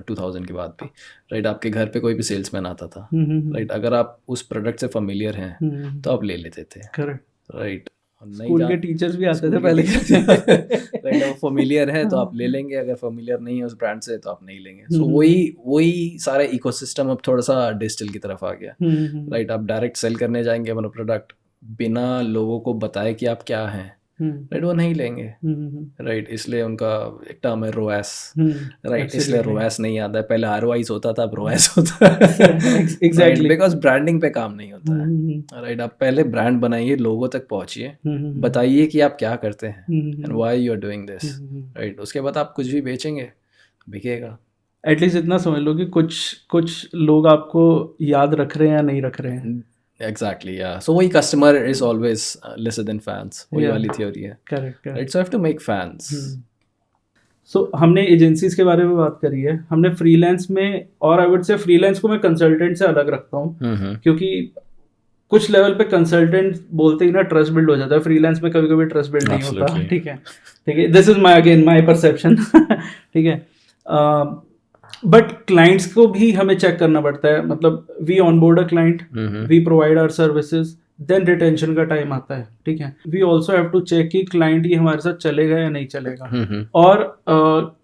2000 के बाद भी। राइट, आपके घर पे कोई भी सेल्समैन आता था, राइट, अगर आप उस प्रोडक्ट से फेमिलियर हैं तो आप ले लेते थे। करेक्ट, राइट, स्कूल के टीचर्स भी आते थे पहले। राइट, वो फेमिलियर है तो आप ले लेंगे, अगर फेमिलियर नहीं है उस ब्रांड से तो आप नहीं लेंगे। सो वही सारा इकोसिस्टम अब थोड़ा सा डिजिटल की तरफ आ गया। राइट, आप डायरेक्ट सेल करने जाएंगे अपना प्रोडक्ट, बिना लोगों को बताए कि आप क्या हैं, राइट, वो नहीं लेंगे। राइट, इसलिए उनका एक टर्म है रोएस। राइट, इसलिए रोएस नहीं आता है, पहले आरओआई होता था, अब रोएस होता है। एग्जैक्टली, बिकॉज ब्रांडिंग पे काम नहीं होता है। राइट, आप पहले ब्रांड बनाइए, लोगों तक पहुंचिए, बताइए कि आप क्या करते हैं and why you are doing this. Right, उसके बाद आप कुछ भी बेचेंगे, बिकेगा। एटलीस्ट इतना समझ लो कि कुछ लोग आपको याद रख रहे हैं या नहीं रख रहे हैं। Exactly, yeah. So वही customer is always lesser than fans, वही वाली theory है। Correct. Right, so I have to make fans. So हमने एजेंसीज के बारे में बात करी है, हमने फ्रीलांस में, और आई वुड से फ्रीलांस को मैं कंसल्टेंट से अलग रखता हूँ, क्योंकि कुछ लेवल पे कंसल्टेंट बोलते ही ना ट्रस्ट बिल्ड हो जाता है, फ्रीलांस में कभी कभी ट्रस्ट बिल्ड नहीं होता। ठीक है, दिस इज माई परसेप्शन। ठीक है, बट क्लाइंट्स को भी हमें चेक करना पड़ता है, मतलब we onboard a client, we provide our services, then retention का टाइम आता है। ठीक है, we also have to check कि क्लाइंट ये हमारे साथ चलेगा या नहीं चलेगा, और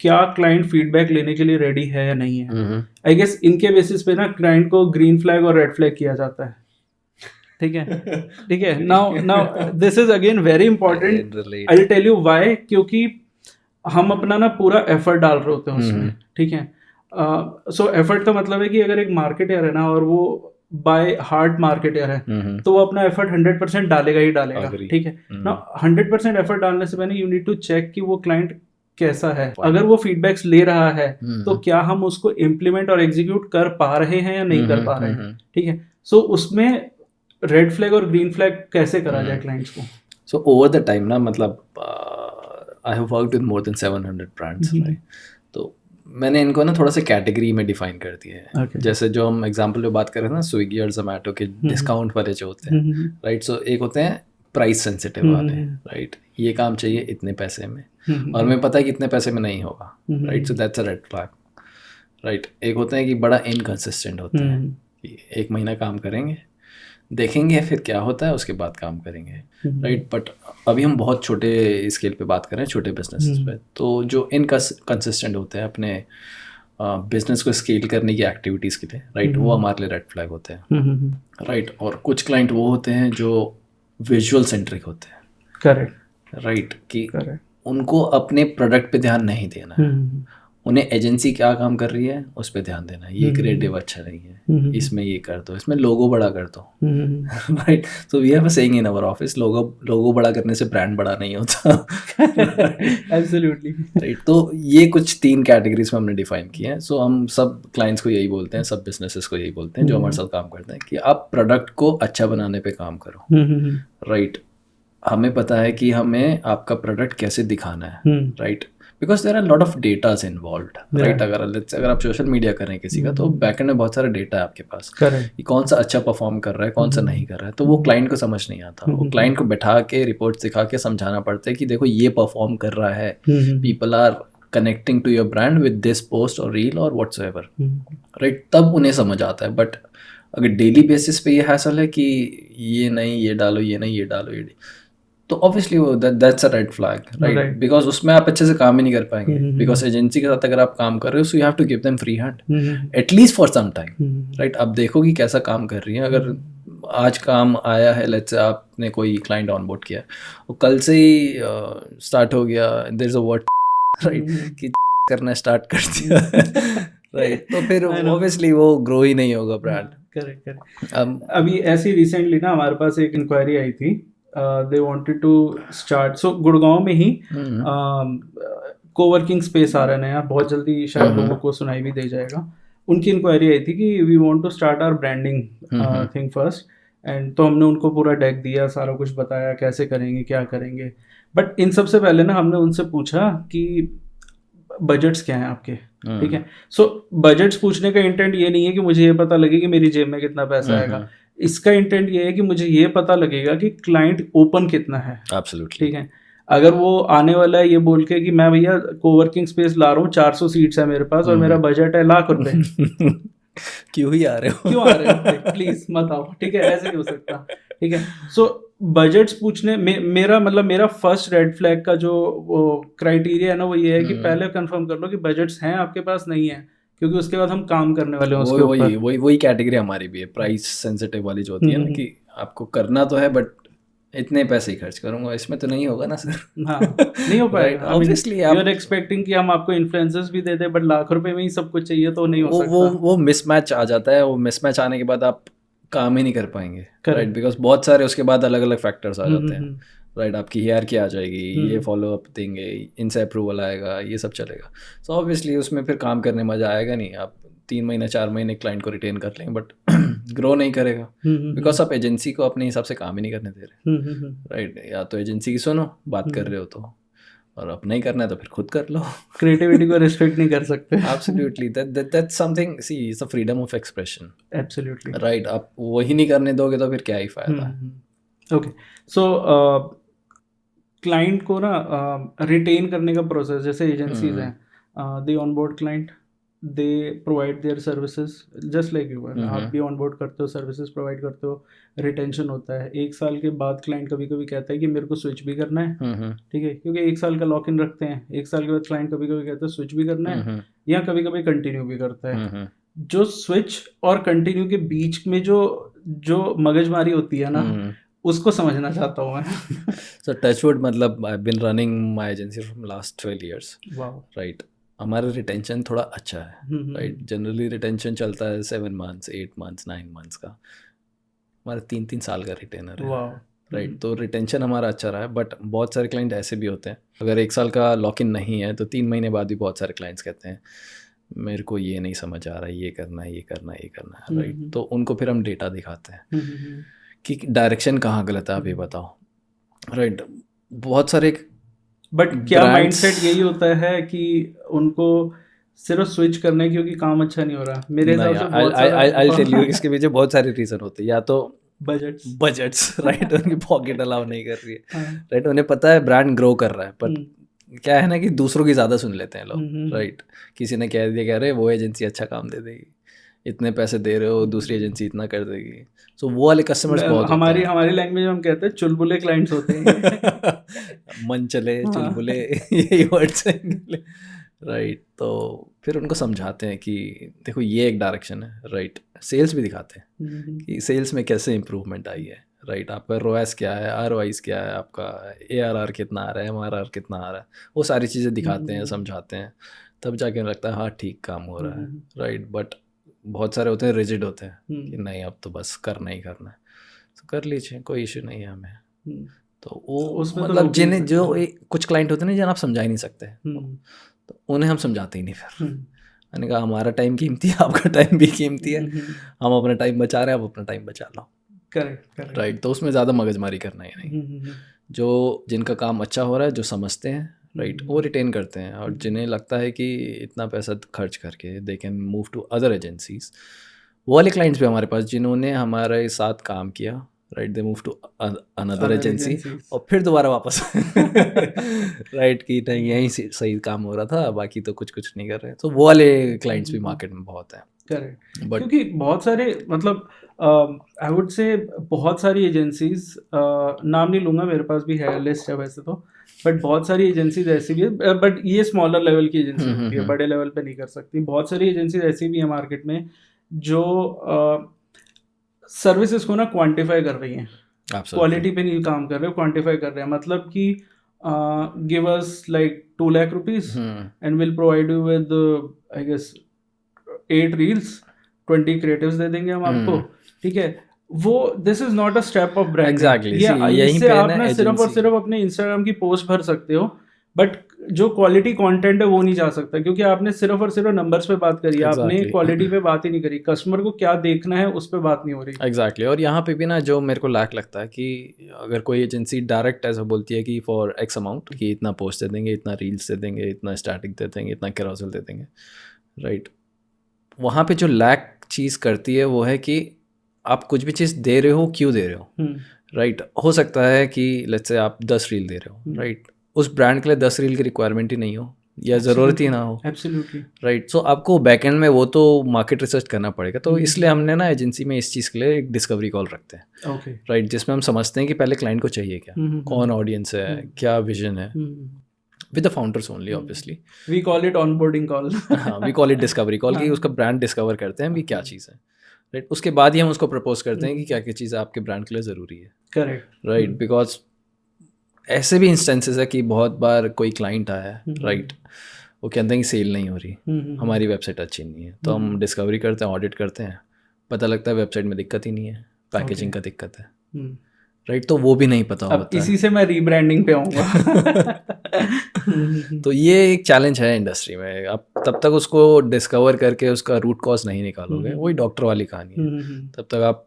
क्या क्लाइंट फीडबैक लेने के लिए रेडी है या नहीं है। आई गेस इनके बेसिस पे ना क्लाइंट को ग्रीन फ्लैग और रेड फ्लैग किया जाता है। ठीक है, now this is again very important, I will tell you why, क्योंकि हम अपना ना पूरा एफर्ट डाल रहे होते हैं उसमें। ठीक है, सो एफर्ट का मतलब है कि अगर एक मार्केटर है ना, और वो बाय हार्ट मार्केटर है, तो वो अपना एफर्ट 100% डालेगा ही डालेगा। ठीक है ना, 100% एफर्ट डालने से पहले यू नीड टू चेक कि वो क्लाइंट कैसा है। अगर वो फीडबैक्स ले रहा है तो क्या हम उसको इम्प्लीमेंट और एग्जीक्यूट कर पा रहे हैं या नहीं कर पा रहे हैं। ठीक है, सो उसमें रेड फ्लैग और ग्रीन फ्लैग कैसे करा जाए क्लाइंट्स को। सो ओवर द टाइम ना, मतलब I have worked with more than 700 brands, right, तो मैंने इनको ना थोड़ा सा कैटेगरी में डिफाइन कर दिया है। Okay. जैसे जो हम एग्जांपल पे बात कर रहे हैं ना, स्विगी और जोमेटो के डिस्काउंट वाले जो होते हैं, राइट, सो एक होते हैं प्राइस सेंसिटिव वाले, राइट, ये काम चाहिए इतने पैसे में, और हमें पता है कि इतने पैसे में नहीं होगा, right, so that's a red flag. Right, एक होते हैं कि बड़ा इनकंसिस्टेंट होते हैं, कि एक महीना काम करेंगे, देखेंगे फिर क्या होता है, उसके बाद काम करेंगे। राइट, बट अभी हम बहुत छोटे स्केल पे बात कर रहे हैं, छोटे बिजनेसेस पे, तो जो इनकंसिस्टेंट होते हैं अपने बिजनेस को स्केल करने की एक्टिविटीज़ के लिए, राइट, वो हमारे लिए रेड फ्लैग होते हैं। राइट, और कुछ क्लाइंट वो होते हैं जो विजुअल सेंट्रिक होते हैं। करेक्ट, राइट, कि उनको अपने प्रोडक्ट पे ध्यान नहीं देना है, उन्हें एजेंसी क्या काम कर रही है उस पर ध्यान देना है, ये क्रिएटिव अच्छा नहीं है, इसमें ये कर दो, इसमें लोगो बड़ा कर दो। Right, so we have a saying in our office, logo बड़ा करने से ब्रांड बड़ा नहीं होता। एब्सोल्युटली। राइट, तो ये कुछ 3 कैटेगरीज में हमने डिफाइन किए हैं। सो हम सब क्लाइंट्स को यही बोलते हैं, सब बिजनेसेस को यही बोलते हैं जो हमारे साथ काम करते हैं, कि आप प्रोडक्ट को अच्छा बनाने पे काम करो। राइट, हमें पता है कि हमें आपका प्रोडक्ट कैसे दिखाना है। Right, because there are lot of datas involved. Right, अगर आप सोशल मीडिया कर रहे हैं किसी का, तो बैकएंड में बहुत सारा डेटा है आपके पास, कि कौन सा अच्छा परफॉर्म कर रहा है, कौन सा नहीं कर रहा है, तो वो क्लाइंट को समझ नहीं आता। वो क्लाइंट को बैठा के रिपोर्ट दिखा के समझाना पड़ता है कि देखो ये परफॉर्म कर रहा है, people are connecting to your brand with this post और रील और व्हाट्सएवर। राइट, तब उन्हें समझ आता है। बट अगर डेली बेसिस पे ये हैसल है कि ये नहीं ये डालो, ये नहीं ये डालो, ये, तो ऑब्वियसली वो that's a red flag. Right, because उसमें आप अच्छे से काम ही नहीं कर पाएंगे। बिकॉज एजेंसी के साथ अगर आप काम कर रहे हो, so you have to give them free hand at least for some time. Right, आप देखो कि कैसा काम कर रही है। अगर आज काम आया है, लेट्स से आपने कोई क्लाइंट ऑनबोर्ड किया, वो कल से ही स्टार्ट हो गया, there is a word, right, कि करना स्टार्ट कर दिया। राइट, तो फिर ऑब्वियसली वो ग्रो ही नहीं होगा ब्रांड। करेक्ट। अभी ऐसी रिसेंटली ना हमारे पास एक इंक्वायरी आई थी, they wanted to start, so Gurgaon में ही कोवर्किंग स्पेस आ रहा है नया, बहुत जल्दी शायद लोगों को सुनाई भी दे जाएगा। उनकी इंक्वायरी आई थी कि we want to start our branding thing first, and तो हमने उनको पूरा डेक दिया, सारा कुछ बताया कैसे करेंगे क्या करेंगे। बट इन सबसे पहले ना हमने उनसे पूछा कि बजट्स क्या हैं आपके, ठीक है। सो बजट्स पूछने का इंटेंट ये नहीं है कि मुझे ये पता लगे कि मेरी जेब में कितना पैसा आएगा, इसका इंटेंट ये है कि मुझे ये पता लगेगा कि क्लाइंट ओपन कितना है, एब्सोल्युटली। ठीक है। अगर वो आने वाला है ये बोल के कि मैं भैया कोवर्किंग स्पेस ला रहा हूँ, 400 सीट्स है मेरे पास और मेरा बजट है ₹1,00,000 क्यों ही आ रहे हो? क्यों आ रहे हो प्लीज मत आओ, ठीक है, ऐसे नहीं हो सकता, ठीक है। सो बजट्स पूछने मेरा फर्स्ट रेड फ्लैग का जो क्राइटेरिया है ना, वो ये है कि पहले कंफर्म कर लो कि बजट्स हैं आपके पास, नहीं है, क्योंकि उसके बाद हम काम करने वाले हैं उसके ऊपर। वही कैटेगरी हमारी भी है, प्राइस सेंसिटिव वाली जो होती है ना, कि आपको करना तो है बट इतने पैसे ही खर्च करूंगा, इसमें तो नहीं होगा ना सर। हाँ, नहीं हो पाएगा। ऑब्वियसली यू आर एक्सपेक्टिंग कि हम आपको इन्फ्लुएंसर्स भी दे दें बट ₹1,00,000 में ही सब कुछ चाहिए, तो नहीं हो सकता। वो मिसमैच आ जाता है। वो मिसमैच आने के बाद आप काम ही नहीं कर पाएंगे, राइट, बिकॉज बहुत सारे उसके बाद अलग अलग फैक्टर्स आ जाते हैं, राइट। आपकी हियरार्की आ जाएगी, ये फॉलो अप देंगे, इनसे अप्रूवल आएगा, ये सब चलेगा। सो ऑब्वियसली उसमें फिर काम करने में मजा आएगा नहीं। आप 3 महीने 4 महीने क्लाइंट को रिटेन कर लेंगे बट ग्रो नहीं करेगा, बिकॉज आप एजेंसी को अपने हिसाब से काम ही नहीं करने दे रहे, राइट। या तो एजेंसी की सुनो, बात कर रहे हो तो, और अपना ही करना है तो फिर खुद कर लो। क्रिएटिविटी को रिस्ट्रिक्ट नहीं कर सकते। Absolutely, that's something, see it's a freedom of expression. Absolutely, right. आप वही नहीं करने दोगे तो फिर क्या ही फायदा है। ओके। सो क्लाइंट को ना रिटेन करने का प्रोसेस, जैसे एजेंसीज हैं, they onboard client, they provide their services just like you. आप भी ऑनबोर्ड करते हो, सर्विसेज प्रोवाइड करते हो, रिटेंशन होता है। 1 साल के बाद क्लाइंट कभी कभी कहता है कि मेरे को स्विच भी करना है, ठीक है, क्योंकि 1 साल का लॉक इन रखते हैं। 1 साल के बाद क्लाइंट कभी कभी कहता है स्विच भी करना है, या कभी कभी कंटिन्यू भी करता है। जो स्विच और कंटिन्यू के बीच में जो मगजमारी होती है ना, उसको समझना चाहता हूँ मैं। सो टचवुड, मतलब I have been running my agency from last 12 years, right. हमारा रिटेंशन थोड़ा अच्छा है, राइट। जनरली रिटेंशन चलता है 7 months, 8 months, 9 months का। हमारा 3-3 साल का रिटेनर है, राइट। तो रिटेंशन हमारा अच्छा रहा है। बट बहुत सारे क्लाइंट ऐसे भी होते हैं, अगर 1 साल का लॉक इन नहीं है तो 3 महीने बाद भी बहुत सारे क्लाइंट्स कहते हैं मेरे को ये नहीं समझ आ रहा है, ये करना है, ये करना है, ये करना है, राइट। तो उनको फिर हम डेटा दिखाते हैं कि डायरेक्शन कहाँ गलत है, आप ये बताओ, राइट। बहुत सारे, बट क्या माइंडसेट यही होता है कि उनको सिर्फ स्विच करना है क्योंकि काम अच्छा नहीं हो रहा? मेरे हिसाब से I'll tell you, इसके पीछे बहुत सारे रीजन होते हैं। या तो बजट्स राइट, उनकी पॉकेट अलाउ नहीं कर रही है, राइट। उन्हें पता है ब्रांड ग्रो कर रहा है, पर क्या है ना कि दूसरों की ज़्यादा सुन लेते हैं लोग, राइट। किसी ने कह दिया, कह रहे वो एजेंसी अच्छा काम दे देगी, इतने पैसे दे रहे हो, दूसरी एजेंसी इतना कर देगी। सो वो वाले कस्टमर्स बहुत हमारी लैंग्वेज में हम कहते हैं चुलबुले क्लाइंट्स होते हैं। मन चले चुलबुले, यही वर्ड्स हैं, राइट। तो फिर उनको समझाते हैं कि देखो ये एक डायरेक्शन है, राइट। सेल्स भी दिखाते हैं कि सेल्स में कैसे इम्प्रूवमेंट आई है, राइट। आपका ROAS क्या है, ROIs क्या है, आपका ARR कितना आ रहा है, MRR कितना आ रहा है, वो सारी चीज़ें दिखाते हैं, समझाते हैं। तब जाके लगता है हाँ ठीक काम हो रहा है, राइट। बट बहुत सारे होते हैं रिजिड होते हैं कि नहीं अब तो बस करना ही करना है, तो कर लीजिए, कोई इशू नहीं है हमें। तो वो मतलब जिन्हें जो कुछ क्लाइंट होते हैं ना जिन्हें आप समझा ही नहीं सकते, तो उन्हें हम समझाते ही नहीं। फिर मैंने कहा हमारा टाइम कीमती है, आपका टाइम भी कीमती है, हम अपना टाइम बचा रहे हैं, आप अपना टाइम बचा लो, करेक्ट, राइट। तो उसमें ज़्यादा मगजमारी करना ही नहीं। जो जिनका काम अच्छा हो रहा है, जो समझते हैं, राइट, वो रिटेन करते हैं। और जिन्हें लगता है कि इतना पैसा खर्च करके they can move to other agencies, वो वाले क्लाइंट्स भी हमारे पास जिन्होंने हमारे साथ काम किया, right, they move to another agency और फिर दोबारा वापस, राइट, कि नहीं यहीं से सही काम हो रहा था, बाकी तो कुछ नहीं कर रहे। तो वो वाले क्लाइंट्स भी मार्केट में बहुत हैं। करेक्ट, क्योंकि बहुत सारे मतलब आई वुड से बहुत सारी एजेंसीज, नाम नहीं लूँगा, मेरे पास भी है लिस्ट है वैसे तो, बट बहुत सारी एजेंसीज ऐसी भी है, बट ये स्मॉलर लेवल की एजेंसी होती है, बड़े लेवल पे नहीं कर सकती। बहुत सारी एजेंसीज ऐसी भी है मार्केट में जो सर्विसेज को ना क्वांटिफाई कर रही हैं, क्वालिटी पे नहीं काम कर रहे, क्वांटिफाई कर रहे हैं। मतलब कि give us like 2 lakh rupees and will provide you with I guess 8 reels, 20 creatives दे देंगे हम आपको, ठीक है। वो this is not a step of branding. Exactly, इससे आप ना सिर्फ और सिर्फ अपने इंस्टाग्राम की पोस्ट भर सकते हो, बट जो क्वालिटी कंटेंट है वो नहीं जा सकता, क्योंकि आपने सिर्फ और सिर्फ नंबर्स पे बात करी है, आपने Exactly. क्वालिटी पे बात ही नहीं करी, कस्टमर को क्या देखना है उस पे बात नहीं हो रही। एग्जैक्टली और यहाँ पे भी ना जो मेरे को लैक लगता है कि अगर कोई एजेंसी डायरेक्ट ऐसा बोलती है कि फॉर एक्स अमाउंट कि इतना पोस्ट दे देंगे, इतना रील्स दे देंगे, इतना स्टैटिक दे देंगे, इतना कैरोसेल दे देंगे, राइट, वहाँ पे जो लैक चीज़ करती है वो है कि आप कुछ भी चीज़ दे रहे हो, क्यों दे रहे हो, राइट। हो सकता है कि लेट्स से आप 10 रील दे रहे हो, राइट, उस ब्रांड के लिए 10 रील की रिक्वायरमेंट ही नहीं हो या ज़रूरत ही ना हो, एब्सोल्युटली, राइट। सो आपको बैकएंड में वो तो मार्केट रिसर्च करना पड़ेगा, तो इसलिए हमने ना एजेंसी में इस चीज़ के लिए एक डिस्कवरी कॉल रखते हैं, ओके, राइट, जिसमें हम समझते हैं कि पहले क्लाइंट को चाहिए क्या, कौन ऑडियंस है, क्या विजन है, with the founders only obviously. We call it onboarding call. हाँ, we call it discovery call कि उसका ब्रांड डिस्कवर करते हैं भी क्या चीज़ है, राइट। उसके बाद ही हम उसको प्रपोज करते हैं कि क्या क्या चीज़ें आपके ब्रांड के लिए ज़रूरी है, करेक्ट, राइट। बिकॉज ऐसे भी इंस्टेंसेस है कि बहुत बार कोई क्लाइंट आया है, राइट, वो कहते हैं कि सेल नहीं हो रही, हमारी वेबसाइट अच्छी नहीं है, तो हम डिस्कवरी करते हैं, ऑडिट करते हैं, पता लगता है वेबसाइट में दिक्कत ही नहीं है, पैकेजिंग का दिक्कत है, राइट, तो वो भी नहीं पता अब होता इसी से मैं रीब्रांडिंग पे आऊँगा। तो ये एक चैलेंज है इंडस्ट्री में, आप तब तक उसको डिस्कवर करके उसका रूट कॉज नहीं निकालोगे, वही डॉक्टर वाली कहानी है, तब तक आप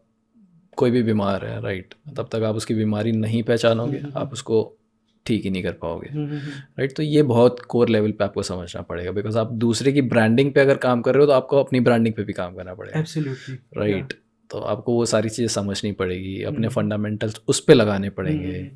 कोई भी बीमार है, राइट, तब तक आप उसकी बीमारी नहीं पहचानोगे, आप उसको ठीक ही नहीं कर पाओगे, राइट। तो ये बहुत कोर लेवल पे आपको समझना पड़ेगा, बिकॉज आप दूसरे की ब्रांडिंग पे अगर काम कर रहे हो तो आपको अपनी ब्रांडिंग पे भी काम करना पड़ेगा, एब्सोल्युटली, राइट। तो आपको वो सारी चीज़ें समझनी पड़ेगी, अपने फंडामेंटल्स उस पे लगाने पड़ेंगे,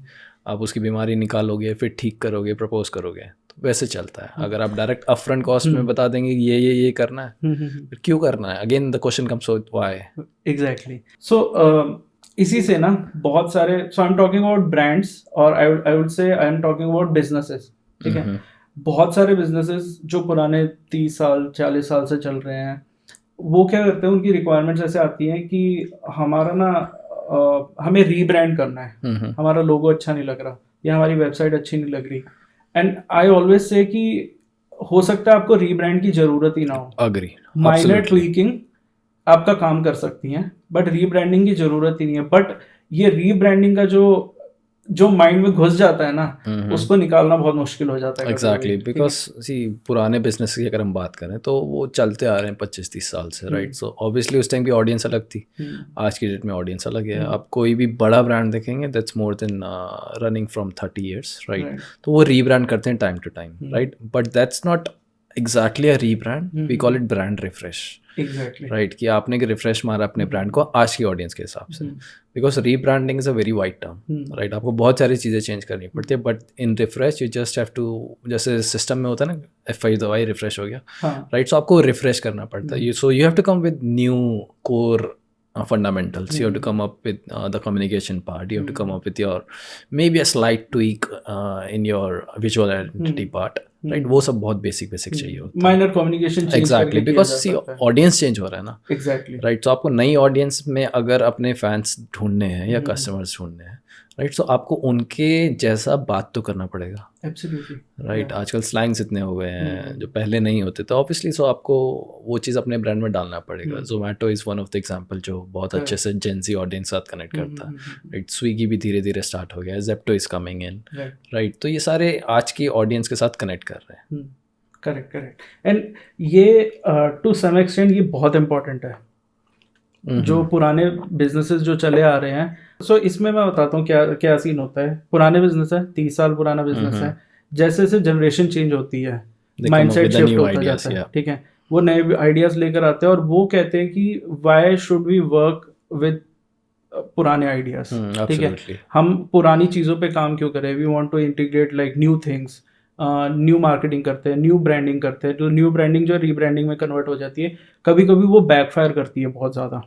आप उसकी बीमारी निकालोगे, फिर ठीक करोगे, प्रपोज करोगे, तो वैसे चलता है। अगर आप डायरेक्ट अपफ्रंट कॉस्ट में बता देंगे ये करना है, फिर क्यों करना है, again the question comes why. Exactly, so इसी से ना बहुत सारे, so I am talking about brands और I would say I am talking about businesses, ठीक है। बहुत सारे बिजनेसेस जो पुराने 30 साल 40 साल से चल रहे हैं, वो क्या करते हैं, उनकी रिक्वायरमेंट्स ऐसे आती हैं कि हमारा ना हमें रीब्रांड करना है, हमारा लोगो अच्छा नहीं लग रहा या हमारी वेबसाइट अच्छी नहीं लग रही, एंड आई ऑलवेज से कि हो सकता है आपको रीब्रांड की जरूरत ही ना हो, अग्री, माइनर ट्वीकिंग आपका काम कर सकती हैं, बट रीब्रांडिंग की जरूरत ही नहीं है। बट ये रीब्रांडिंग का जो माइंड में घुस जाता है ना, उसको निकालना बहुत मुश्किल हो जाता है। एग्जैक्टली, बिकॉज सी पुराने बिजनेस की अगर हम बात करें तो वो चलते आ रहे हैं 25-30 साल से, राइट। सो ऑब्वियसली उस टाइम की ऑडियंस अलग थी, आज की डेट में ऑडियंस अलग है। आप कोई भी बड़ा ब्रांड देखेंगे that's more than running from 30 years, right, तो वो रीब्रांड करते हैं time to time, right, but that's not exactly a rebrand, we call it brand refresh, exactly, right, कि आपने रिफ्रेश मारा अपने ब्रांड को आज की ऑडियंस के हिसाब से, because rebranding is a very wide term, right. आपको बहुत सारी चीज़ें चेंज करनी पड़ती है, but in refresh you just have to, जैसे सिस्टम में होता है ना, F5 दवाई रिफ्रेश हो गया, राइट, सो आपको रिफ्रेश करना पड़ता है, so you have to come with new core fundamentals. You have to come up with the communication part. You have to come up with your maybe a slight tweak in your visual identity part, right? वो सब बहुत basic चाहिए होता है. Minor communication change exactly, because see audience change हो रहा है ना, exactly, right? तो आपको नई audience में अगर अपने fans ढूंढने हैं या customers ढूंढने हैं, राइट, सो आपको उनके जैसा बात तो करना पड़ेगा, एब्सोल्युटली, राइट। आजकल स्लैंग्स इतने हो गए हैं जो पहले नहीं होते, तो ऑब्वियसली सो आपको वो चीज़ अपने ब्रांड में डालना पड़ेगा। Zomato is one of the example जो बहुत अच्छे से जेंजी ऑडियंस साथ कनेक्ट करता है, राइट। स्विगी भी धीरे धीरे स्टार्ट हो गया है, Zepto is coming in, right. तो ये सारे आज की ऑडियंस के साथ कनेक्ट कर रहे हैं। करेक्ट, एंड ये टू सम एक्सटेंट ये बहुत इंपॉर्टेंट है, जो पुराने बिजनेसेस जो चले आ रहे हैं। सो इसमें मैं बताता हूँ क्या सीन होता है। पुराने बिजनेस है, 30 साल पुराना बिजनेस है, जैसे जैसे जनरेशन चेंज होती है, माइंडसेट शिफ्ट होता जाता है, ठीक है, वो नए आइडियाज लेकर आते हैं और वो कहते हैं कि why should we work with पुराने आइडियाज, ठीक है, हम पुरानी चीज़ों पे काम क्यों करें, we want to integrate like new things, new marketing करते हैं, न्यू ब्रांडिंग करते हैं। तो न्यू ब्रांडिंग जो रीब्रांडिंग में कन्वर्ट हो जाती है, कभी कभी वो बैकफायर करती है बहुत ज़्यादा,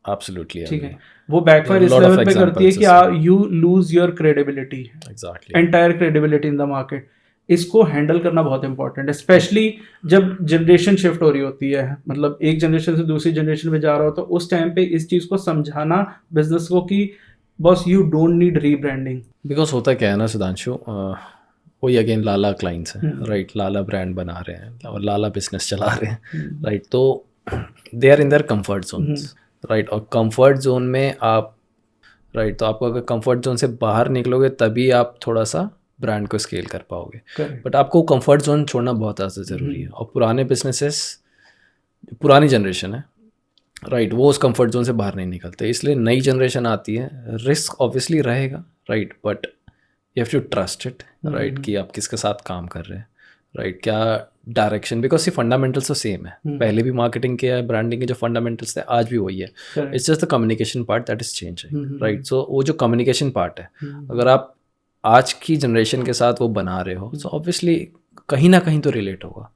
एब्सोल्युटली, ठीक है, वो बैकफायर इस लेवल पे करती है कि you lose your credibility, exactly, entire credibility in the market. इसको हैंडल करना बहुत इंपॉर्टेंट है, स्पेशली जब जनरेशन शिफ्ट हो रही होती है, मतलब एक जनरेशन से दूसरी जनरेशन में जा रहा हो, तो उस टाइम पे इस चीज़ को समझाना बिजनेस को कि boss you don't need rebranding. Because होता क्या है ना सुधांशु, वही अगेन लाला क्लाइंट्स हैं, राइट, लाला ब्रांड बना रहे हैं और लाला बिजनेस चला रहे हैं, राइट, तो they are in their comfort zones, right, और कंफर्ट जोन में आप, राइट, तो आपको अगर कंफर्ट जोन से बाहर निकलोगे तभी आप थोड़ा सा ब्रांड को स्केल कर पाओगे। Correct. बट आपको कंफर्ट जोन छोड़ना बहुत ज़्यादा ज़रूरी है। और पुराने बिजनेसेस, पुरानी जनरेशन है राइट, वो उस कंफर्ट जोन से बाहर नहीं निकलते, इसलिए नई जनरेशन आती है, रिस्क ऑब्वियसली रहेगा right, but you have to trust it right, कि आप किसके साथ काम कर रहे हैं राइट, क्या डायरेक्शन, बिकॉज ये फंडामेंटल्स तो सेम है, पहले भी मार्केटिंग के ब्रांडिंग के जो फंडामेंटल्स थे आज भी वही है, it's just the communication part that is change right. So वो जो कम्युनिकेशन पार्ट है, अगर आप आज की जनरेशन के साथ वो बना रहे हो, सो ऑब्वियसली कहीं ना कहीं तो रिलेट होगा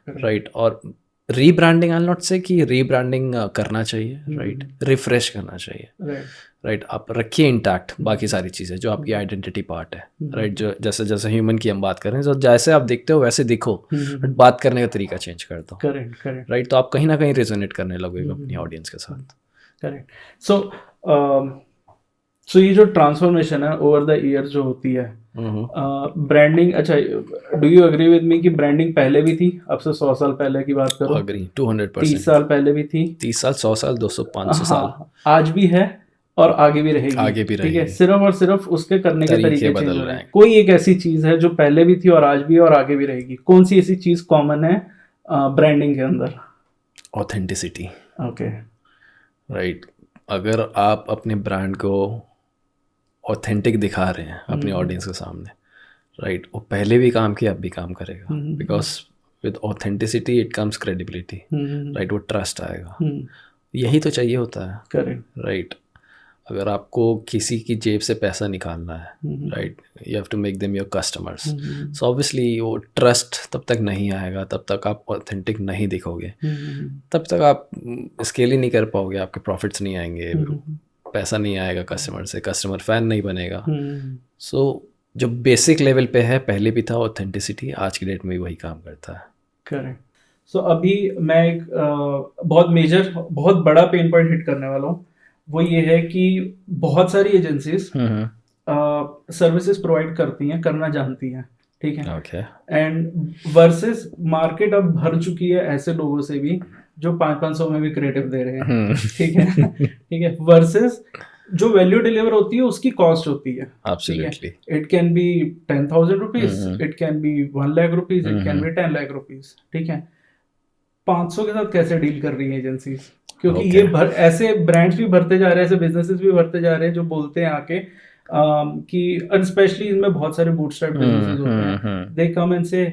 राइट। और रीब्रांडिंग, आई विल नॉट से कि रीब्रांडिंग करना चाहिए राइट, रिफ्रेश करना चाहिए राइट, आप रखिए इंटैक्ट बाकी सारी चीज़ें जो आपकी आइडेंटिटी पार्ट है राइट, जो जैसे जैसे ह्यूमन की हम बात कर रहे हैं, तो जैसे आप दिखते हो वैसे दिखो, बट बात करने का तरीका चेंज कर दो राइट, तो आप कहीं ना कहीं रेजोनेट करने लगोगे अपनी ऑडियंस के साथ। करेक्ट। सो ये जो ट्रांसफॉर्मेशन है ओवर द ईयर जो होती है, ब्रांडिंग, अच्छा do you agree with me कि ब्रांडिंग पहले भी थी, अब से 100 साल पहले की बात करो, अग्री 200%, 30 साल पहले भी थी, 30 साल 100 साल 200 500 साल, आज भी है और आगे भी रहेगी, आगे भी ठीक है, सिर्फ और सिर्फ उसके करने के तरीके बदल चेंज हो रहे हैं। कोई एक ऐसी चीज है जो पहले भी थी और आज भी है और आगे भी रहेगी, कौन सी ऐसी चीज कॉमन है ब्रांडिंग के अंदर? ऑथेंटिसिटी। ओके राइट, अगर आप अपने ब्रांड को ऑथेंटिक दिखा रहे हैं अपनी ऑडियंस के सामने राइट, वो पहले भी काम किया अब भी काम करेगा, because with authenticity it comes credibility right, वो ट्रस्ट आएगा, यही तो चाहिए होता है राइट। अगर आपको किसी की जेब से पैसा निकालना है right, you have to make them your customers, so obviously वो ट्रस्ट तब तक नहीं आएगा, तब तक आप ऑथेंटिक नहीं दिखोगे, तब तक आप स्केल ही नहीं कर पाओगे, आपके प्रॉफिट्स नहीं आएंगे, पैसा नहीं आएगा कस्टमर से, कस्टमर फैन नहीं बनेगा। सो जो बेसिक लेवल पे है पहले भी था, ऑथेंटिसिटी आज की डेट में भी वही काम करता है। करेक्ट। सो अभी मैं एक बहुत मेजर, बहुत बड़ा पेन पॉइंट हिट करने वाला हूँ, वो ये है कि बहुत सारी एजेंसीज सर्विसेज प्रोवाइड करती हैं, करना जानती हैं, ठीक है, एंड वर्सेस मार्केट अब भर चुकी है ऐसे लोगों से भी जो 500 में भी क्रिएटिव दे रहे हैं, ठीक है, ठीक है, वर्सेस जो वैल्यू डिलीवर होती है उसकी कॉस्ट होती है, absolutely, it can be 10,000 rupees, it can be 1 lakh rupees, it can be 10 lakh rupees, ठीक है। 500 के साथ कैसे डील कर रही है एजेंसीज? क्योंकि ये ऐसे ब्रांड्स भी भरते जा रहे हैं, ऐसे बिजनेसेस भी भरते जा रहे हैं जो बोलते हैं आके कि स्पेशली इनमें बहुत सारे बूटस्ट्रैप बिजनेसेस होते हैं, दे कम एंड से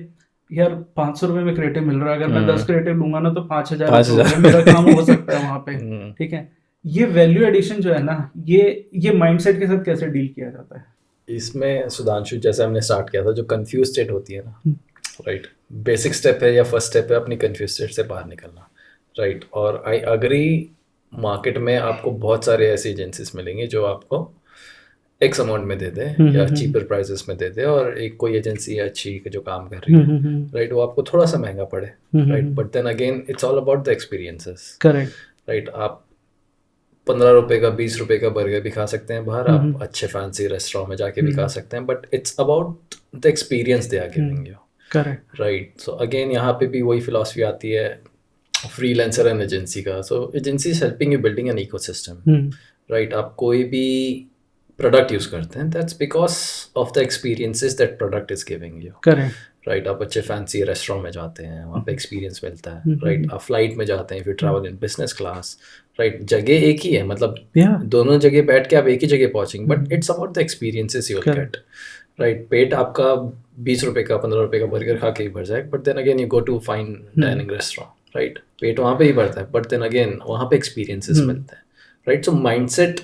यार 500 रुपए में क्रिएटिव मिल रहा है, अगर मैं 10 क्रिएटिव लूंगा ना तो 5,000 मेरा काम हो सकता है वहां पे, ठीक है। ये वैल्यू एडिशन जो है ना, ये माइंडसेट के साथ कैसे डील किया जाता है? इसमें सुधांशु, जैसे हमने स्टार्ट किया था, जो कंफ्यूज स्टेट होती है ना राइट, बेसिक स्टेप है या फर्स्ट स्टेप है अपनी कंफ्यूज स्टेट से बाहर निकलना राइट। और आई अग्री, मार्केट में आपको बहुत सारे ऐसे एजेंसीज मिलेंगे जो आपको एक्स अमाउंट में दे दे या चीपर प्राइसेस में दे दे, और एक कोई एजेंसी है अच्छी जो काम कर रही है राइट, वो आपको थोड़ा सा महंगा पड़े right, but then again it's all about the experiences, correct right. आप 15 रुपए का 20 रुपए का बर्गर भी खा सकते हैं बाहर, आप अच्छे फैंसी रेस्टोरेंट में जाके भी खा सकते हैं, but it's about the experience they are giving you, correct right. So again यहाँ पे भी वही फिलॉसफी आती है फ्रीलांसर एंड एजेंसी का। So agency is helping you building an ecosystem right. आप कोई भी प्रोडक्ट यूज करते हैं, that's because of the experiences that product is giving you, correct right. आप अच्छे फैंसी रेस्टोरेंट में जाते हैं, वहाँ पे एक्सपीरियंस मिलता है राइट। आप फ्लाइट में जाते हैं, if you travel in business class right, जगह एक ही है, मतलब दोनों जगह बैठ के आप एक ही जगह पहुंचेंगे, but it's about the experiences you will get right. पेट आपका 20 रुपए का 15 रुपए का बर्गर खा के ही भर जाए, but then again you go to fine dining restaurant right, पेट वहाँ पे ही भरता है, बट देन अगेन वहाँ पे एक्सपीरियंसेस मिलते हैं राइट। सो माइंडसेट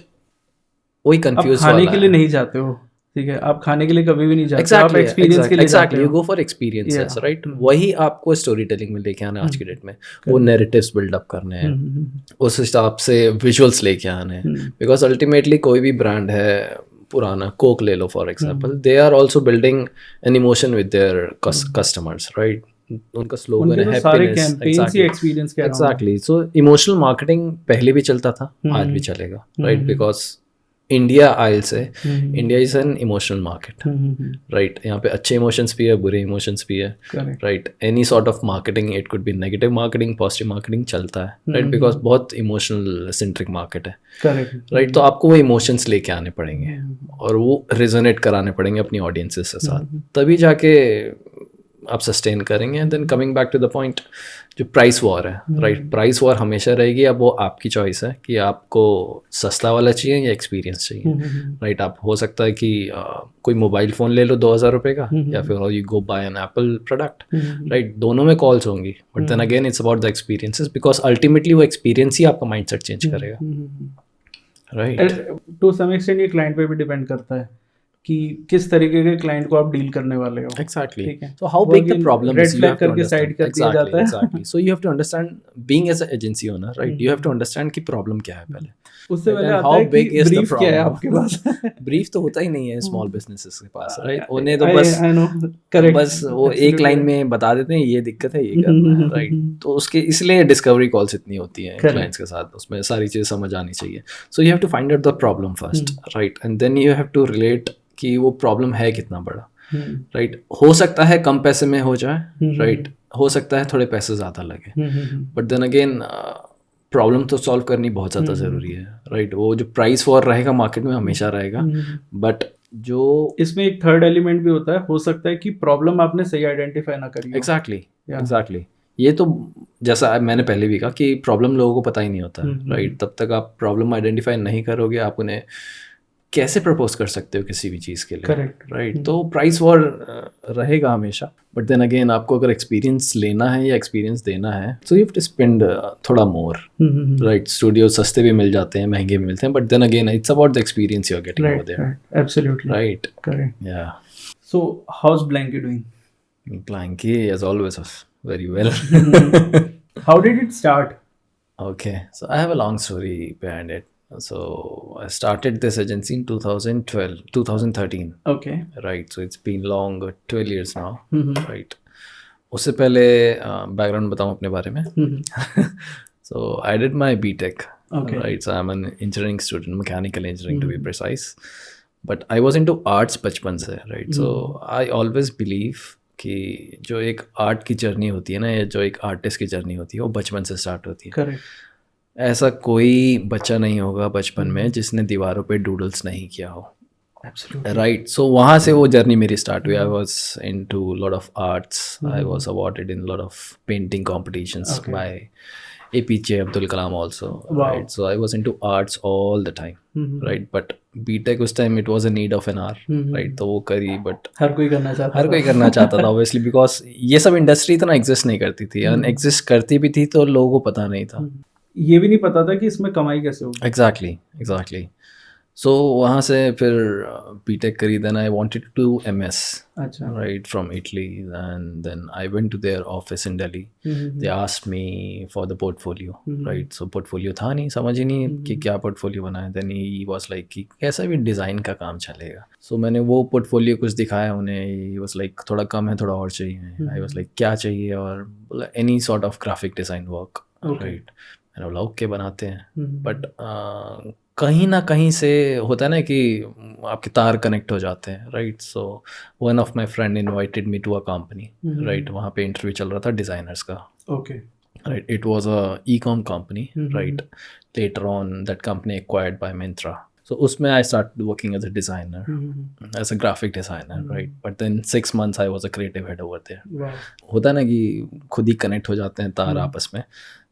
वही कंफ्यूज खाने के लिए नहीं जाते हो, ठीक है, आप खाने के लिए कभी भी नहीं जाते, आप एक्सपीरियंस के लिए जाते हो, you go for experiences right. वही आपको स्टोरी टेलिंग में लेके आना आज की डेट में, वो नैरेटिव्स बिल्डअप करने हैं, उस हिसाब से विजुअल्स लेके आने हैं, बिकॉज अल्टीमेटली कोई भी ब्रांड है, पुराना कोक ले लो for example, they are also building an emotion with their customers right. उनका स्लोगन है happiness, exactly. So emotional marketing पहले भी चलता था, आज भी चलेगा राइट, बिकॉज इंडिया आइल से, India is an emotional market, right. यहाँ पे अच्छे इमोशंस भी है, बुरे इमोशंस भी है, right. Any sort of marketing, it could be negative marketing, positive marketing चलता है, राइट. बिकॉज बहुत इमोशनल सेंट्रिक मार्केट है, राइट. तो आपको वो इमोशंस लेके आने पड़ेंगे और वो रिजोनेट कराने पड़ेंगे अपनी ऑडियंसेस के साथ, तभी जाके आप सस्टेन करेंगे. And then coming back to the point, जो प्राइस वॉर है, राइट. प्राइस वॉर हमेशा रहेगी. अब वो आपकी चॉइस है कि आपको सस्ता वाला चाहिए या एक्सपीरियंस चाहिए, राइट. आप हो सकता है कि कोई मोबाइल फ़ोन ले लो 2,000 रुपये का, या फिर you go buy an Apple product, right. दोनों में कॉल्स होंगी, but then again it's about the experiences, because ultimately वो एक्सपीरियंस ही आपका माइंड सेट चेंज करेगा, राइट. टू सम एक्सटेंट ये क्लाइंट पे भी डिपेंड करता है कि किस तरीके के क्लाइंट को आप डील करने वाले हो. Exactly. So how big the problem is, you have to understand. Exactly. Exactly. So you have to understand, being as an agency owner, right? You have to understand कि problem क्या है पहले. उससे पहले आता है कि brief क्या है आपके पास. Brief तो होता ही नहीं है small businesses के पास, right? उन्हें तो बस वो एक लाइन में बता देते हैं ये दिक्कत है, ये करना है, right? तो उसके इसलिए डिस्कवरी कॉल्स इतनी होती हैं क्लाइंट्स के साथ, उसमें सारी चीज़ें समझ आनी चाहिए. So you have to find out the problem first, right? And then you have to relate कि वो प्रॉब्लम है कितना बड़ा, राइट. हो सकता है कम पैसे में हो जाए, राइट. हो सकता है थोड़े पैसे ज़्यादा लगे, बट देन अगेन प्रॉब्लम तो सॉल्व करनी बहुत ज़्यादा ज़रूरी है, राइट. वो जो प्राइस वॉर रहेगा मार्केट में हमेशा रहेगा, बट जो इसमें एक थर्ड एलिमेंट भी होता है, हो सकता है कि प्रॉब्लम आपने सही आइडेंटिफाई ना करी. एग्जैक्टली. ये तो जैसा मैंने पहले भी कहा कि प्रॉब्लम लोगों को पता ही नहीं होता, राइट. तब तक आप प्रॉब्लम आइडेंटिफाई नहीं करोगे, आप उन्हें कैसे प्रपोज कर सकते हो किसी भी चीज़ के लिए, राइट. तो प्राइस वॉर रहेगा हमेशा, बट देन अगेन आपको अगर एक्सपीरियंस लेना है या एक्सपीरियंस देना है, so you have to spend थोड़ा मोर, राइट. स्टूडियो सस्ते भी मिल जाते हैं, महंगे भी मिलते हैं, but then again it's about the experience you are getting over there. Absolutely right. Correct. Yeah. So how is Blanky doing? Blanky as always very well. How did it start? Okay, so I have a long story behind it. So I started this agency in 2013. Okay. Right. So it's been long, 12 years now. Right. उससे पहले background बताऊँ अपने बारे में. So I did my BTech. Okay. Right. So I'm an engineering student, mechanical engineering to be precise. But I was into arts बचपन से. Right. So I always believe कि जो एक आर्ट की जर्नी होती है ना, या जो एक आर्टिस्ट की जर्नी होती है, वो बचपन से स्टार्ट होती है. Correct. ऐसा कोई बच्चा नहीं होगा बचपन में जिसने दीवारों पे डूडल्स नहीं किया हो, राइट. सो वहाँ से वो जर्नी मेरी स्टार्ट हुई. I was into lot of arts. I was awarded in lot of painting competitions by APJ Abdul Kalam also, right. So I was into arts all the time, right. But BTech उस time it was a need of an hour, right. तो वो करी, but हर कोई करना चाहता था obviously, because ये सब इंडस्ट्री इतना एग्जिस्ट नहीं करती थी, एग्जिस्ट करती भी थी तो लोगों को पता नहीं था, ये भी नहीं पता था कि इसमें कमाई कैसे होगी. एग्जैक्टली. सो वहाँ से फिर बीटेक करी. Then I wanted to do MS, right, from Italy. And then I went to their office in Delhi. They asked me for the portfolio, right. So portfolio था नहीं, समझ ही नहीं कि क्या पोर्टफोलियो बनाए. देन ही वाज लाइक कि कैसा भी डिज़ाइन का काम चलेगा. सो मैंने वो पोर्टफोलियो कुछ दिखाया उन्हें. ही वाज लाइक थोड़ा कम है, थोड़ा और चाहिए. आई वाज लाइक क्या चाहिए, और बोला any sort of graphic design work, right. मैंने बोला ओके बनाते हैं. बट कहीं ना कहीं से होता है ना कि आपके तार कनेक्ट हो जाते हैं, right. So one of my friend invited me to a company, right. वहाँ पे इंटरव्यू चल रहा था डिज़ाइनर्स का, okay, right. It was a e-com company, right. Later on that company acquired by Myntra. So उसमें I started working as a designer, as a graphic designer, right. But then 6 months I was a creative head over there. Wow. होता है ना कि खुद ही connect हो जाते हैं तार आपस में.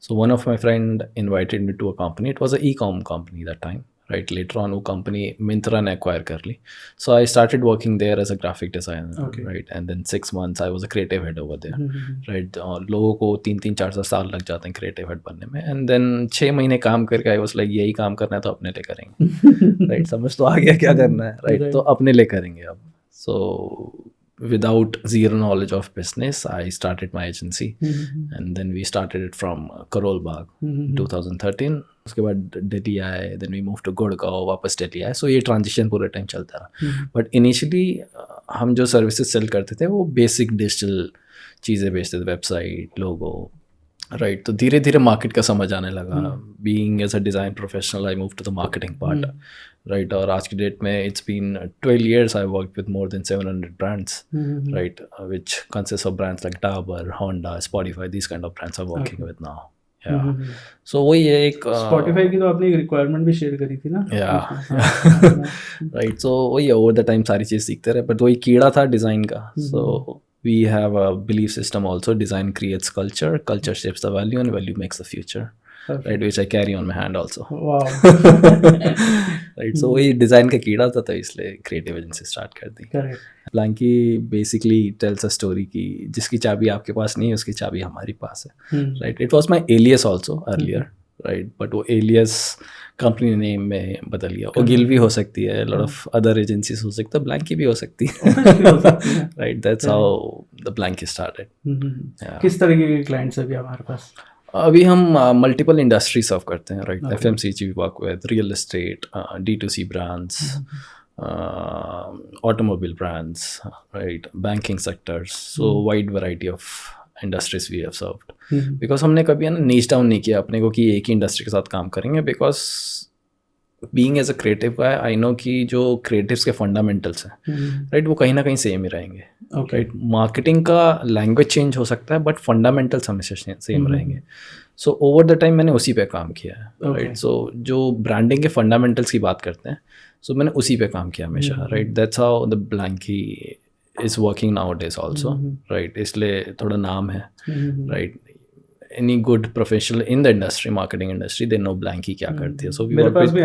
So one of my friend invited me to a company. It was a e-com company that time, right. Later on वो company Myntra ने acquire कर ली. So I started working there as a graphic designer, okay. right. And then 6 months I was a creative head over there, right. लोगों को 3-4 साल लग जाते हैं creative head बनने में. And then 6 महीने काम करके I was like यही काम करना है तो अपने लिए करेंगे, right. समझ तो आ गया क्या करना है, right. तो अपने लिए करेंगे अब. So without zero knowledge of business, I started my agency, and then we started it from Karol Bagh, 2013. उसके बाद दिल्ली आए, then we moved to Gurgaon, वापस दिल्ली आए. सो ये ट्रांजिशन पूरे टाइम चलता रहा. बट इनिशियली हम जो सर्विसेज सेल करते थे वो बेसिक डिजिटल चीज़ें बेचते थे, वेबसाइट, लोगो, राइट तो धीरे धीरे मार्केट का समझ आने लगा. Being as a design professional I move to the marketing part. Right और आज की डेट में it's been 12 years I work with more than 700 brands. Right which consists of brands like Dabur, Honda, Spotify, these kind of brands I'm working with now. So वही है एक Spotify की तो आपने एक रिक्वायरमेंट भी शेयर करी थी ना. राइट सो वही है ओवर द टाइम सारी चीज़ सीखते रहे बट वही कीड़ा था डिज़ाइन का. सो we have a belief system also, design creates culture, culture shapes the value and value makes the future. Right, which I carry on my hand also. Wow. Right, so वही design का कीड़ा था तो इसलिए creative agency start कर दी. Blankie basically tells a story की जिसकी चाबी आपके पास नहीं है उसकी चाबी हमारे पास है. Right it was my alias also earlier. Right but वो एलियस कंपनी नेम में बदल गया. वो गिल भी हो सकती है, लॉट ऑफ अदर एजेंसीज हो सकता है, ब्लैंकी भी हो सकती है. Right that's how the Blanky started. किस तरीके के क्लाइंट्स अभी हमारे पास? अभी हम मल्टीपल इंडस्ट्री सर्व करते हैं. Right FMCG work with, real estate, D2C brands, automobile brands, right banking sectors. So wide variety of industries we have served. Because हमने कभी ना नीच डाउन नहीं किया अपने को कि एक ही इंडस्ट्री के साथ काम करेंगे. Because being as a creative guy I know कि जो क्रिएटिव्स के फंडामेंटल्स हैं राइट वो कहीं ना कहीं सेम ही रहेंगे. राइट मार्केटिंग का लैंग्वेज चेंज हो सकता है बट फंडामेंटल्स हमेशा सेम रहेंगे. सो ओवर द टाइम मैंने उसी पे काम किया है. राइट सो जो ब्रांडिंग के फंडामेंटल्स की बात करते हैं सो मैंने उसी पे काम किया हमेशा. Right that's how the Blanky is working nowadays also. Right इसलिए थोड़ा नाम है. Right any good professional in the industry, marketing industry, they know Blanky क्या करती है. So we work with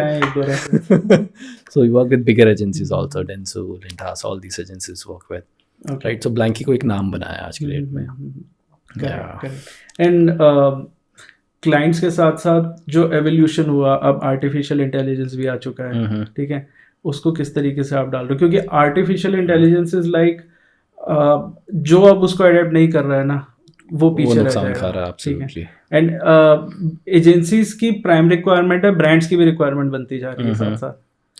so we work with bigger agencies also, Dentsu, Lintas, all these agencies work with. Right so Blanky को एक नाम बनाया आज की date में. And क्लाइंट्स के साथ साथ जो एवोल्यूशन हुआ अब आर्टिफिशियल इंटेलिजेंस भी आ चुका है. ठीक है उसको किस तरीके से आप डाल रहे हो क्योंकि आर्टिफिशियल इंटेलिजेंस इज लाइक जो अब उसको अडेप्ट नहीं कर रहा है ना वो पीछे रह जाएगा. ठीक है एंड एजेंसीज की प्राइम रिक्वायरमेंट है, ब्रांड्स की भी रिक्वायरमेंट बनती जा रही है साथ साथ.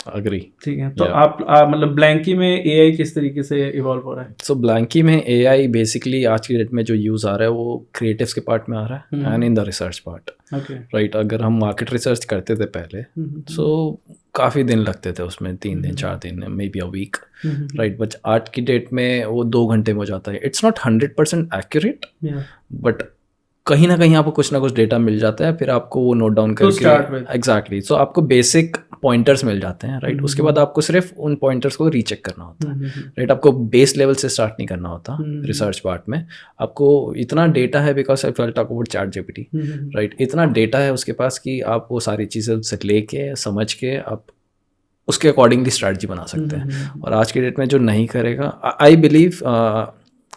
अग्री. ठीक है तो आप मतलब ब्लैंकी में एआई किस तरीके से इवॉल्व हो रहा है? सो ब्लैंकी में एआई बेसिकली आज की डेट में जो यूज़ आ रहा है वो क्रिएटिव्स के पार्ट में आ रहा है and in the research part. Right अगर हम मार्केट रिसर्च करते थे पहले सो काफ़ी दिन लगते थे उसमें, 3 दिन 4 दिन maybe a week. Right but आज की डेट में वो 2 घंटे में हो जाता है. इट्स नॉट 100% एक्यूरेट बट कहीं ना कहीं आपको कुछ ना कुछ डेटा मिल जाता है. फिर आपको वो नोट डाउन करके एग्जैक्टली सो आपको बेसिक पॉइंटर्स मिल जाते हैं. राइट उसके बाद आपको सिर्फ उन पॉइंटर्स को रीचेक करना होता है. राइट आपको बेस लेवल से स्टार्ट नहीं करना होता रिसर्च पार्ट में. आपको इतना डेटा है because I talk about ChatGPT. Right इतना डेटा है उसके पास कि आप वो सारी चीज़ें उससे लेके समझ के आप उसके अकॉर्डिंगली स्ट्रैटेजी बना सकते हैं. और आज की डेट में जो नहीं करेगा आई बिलीव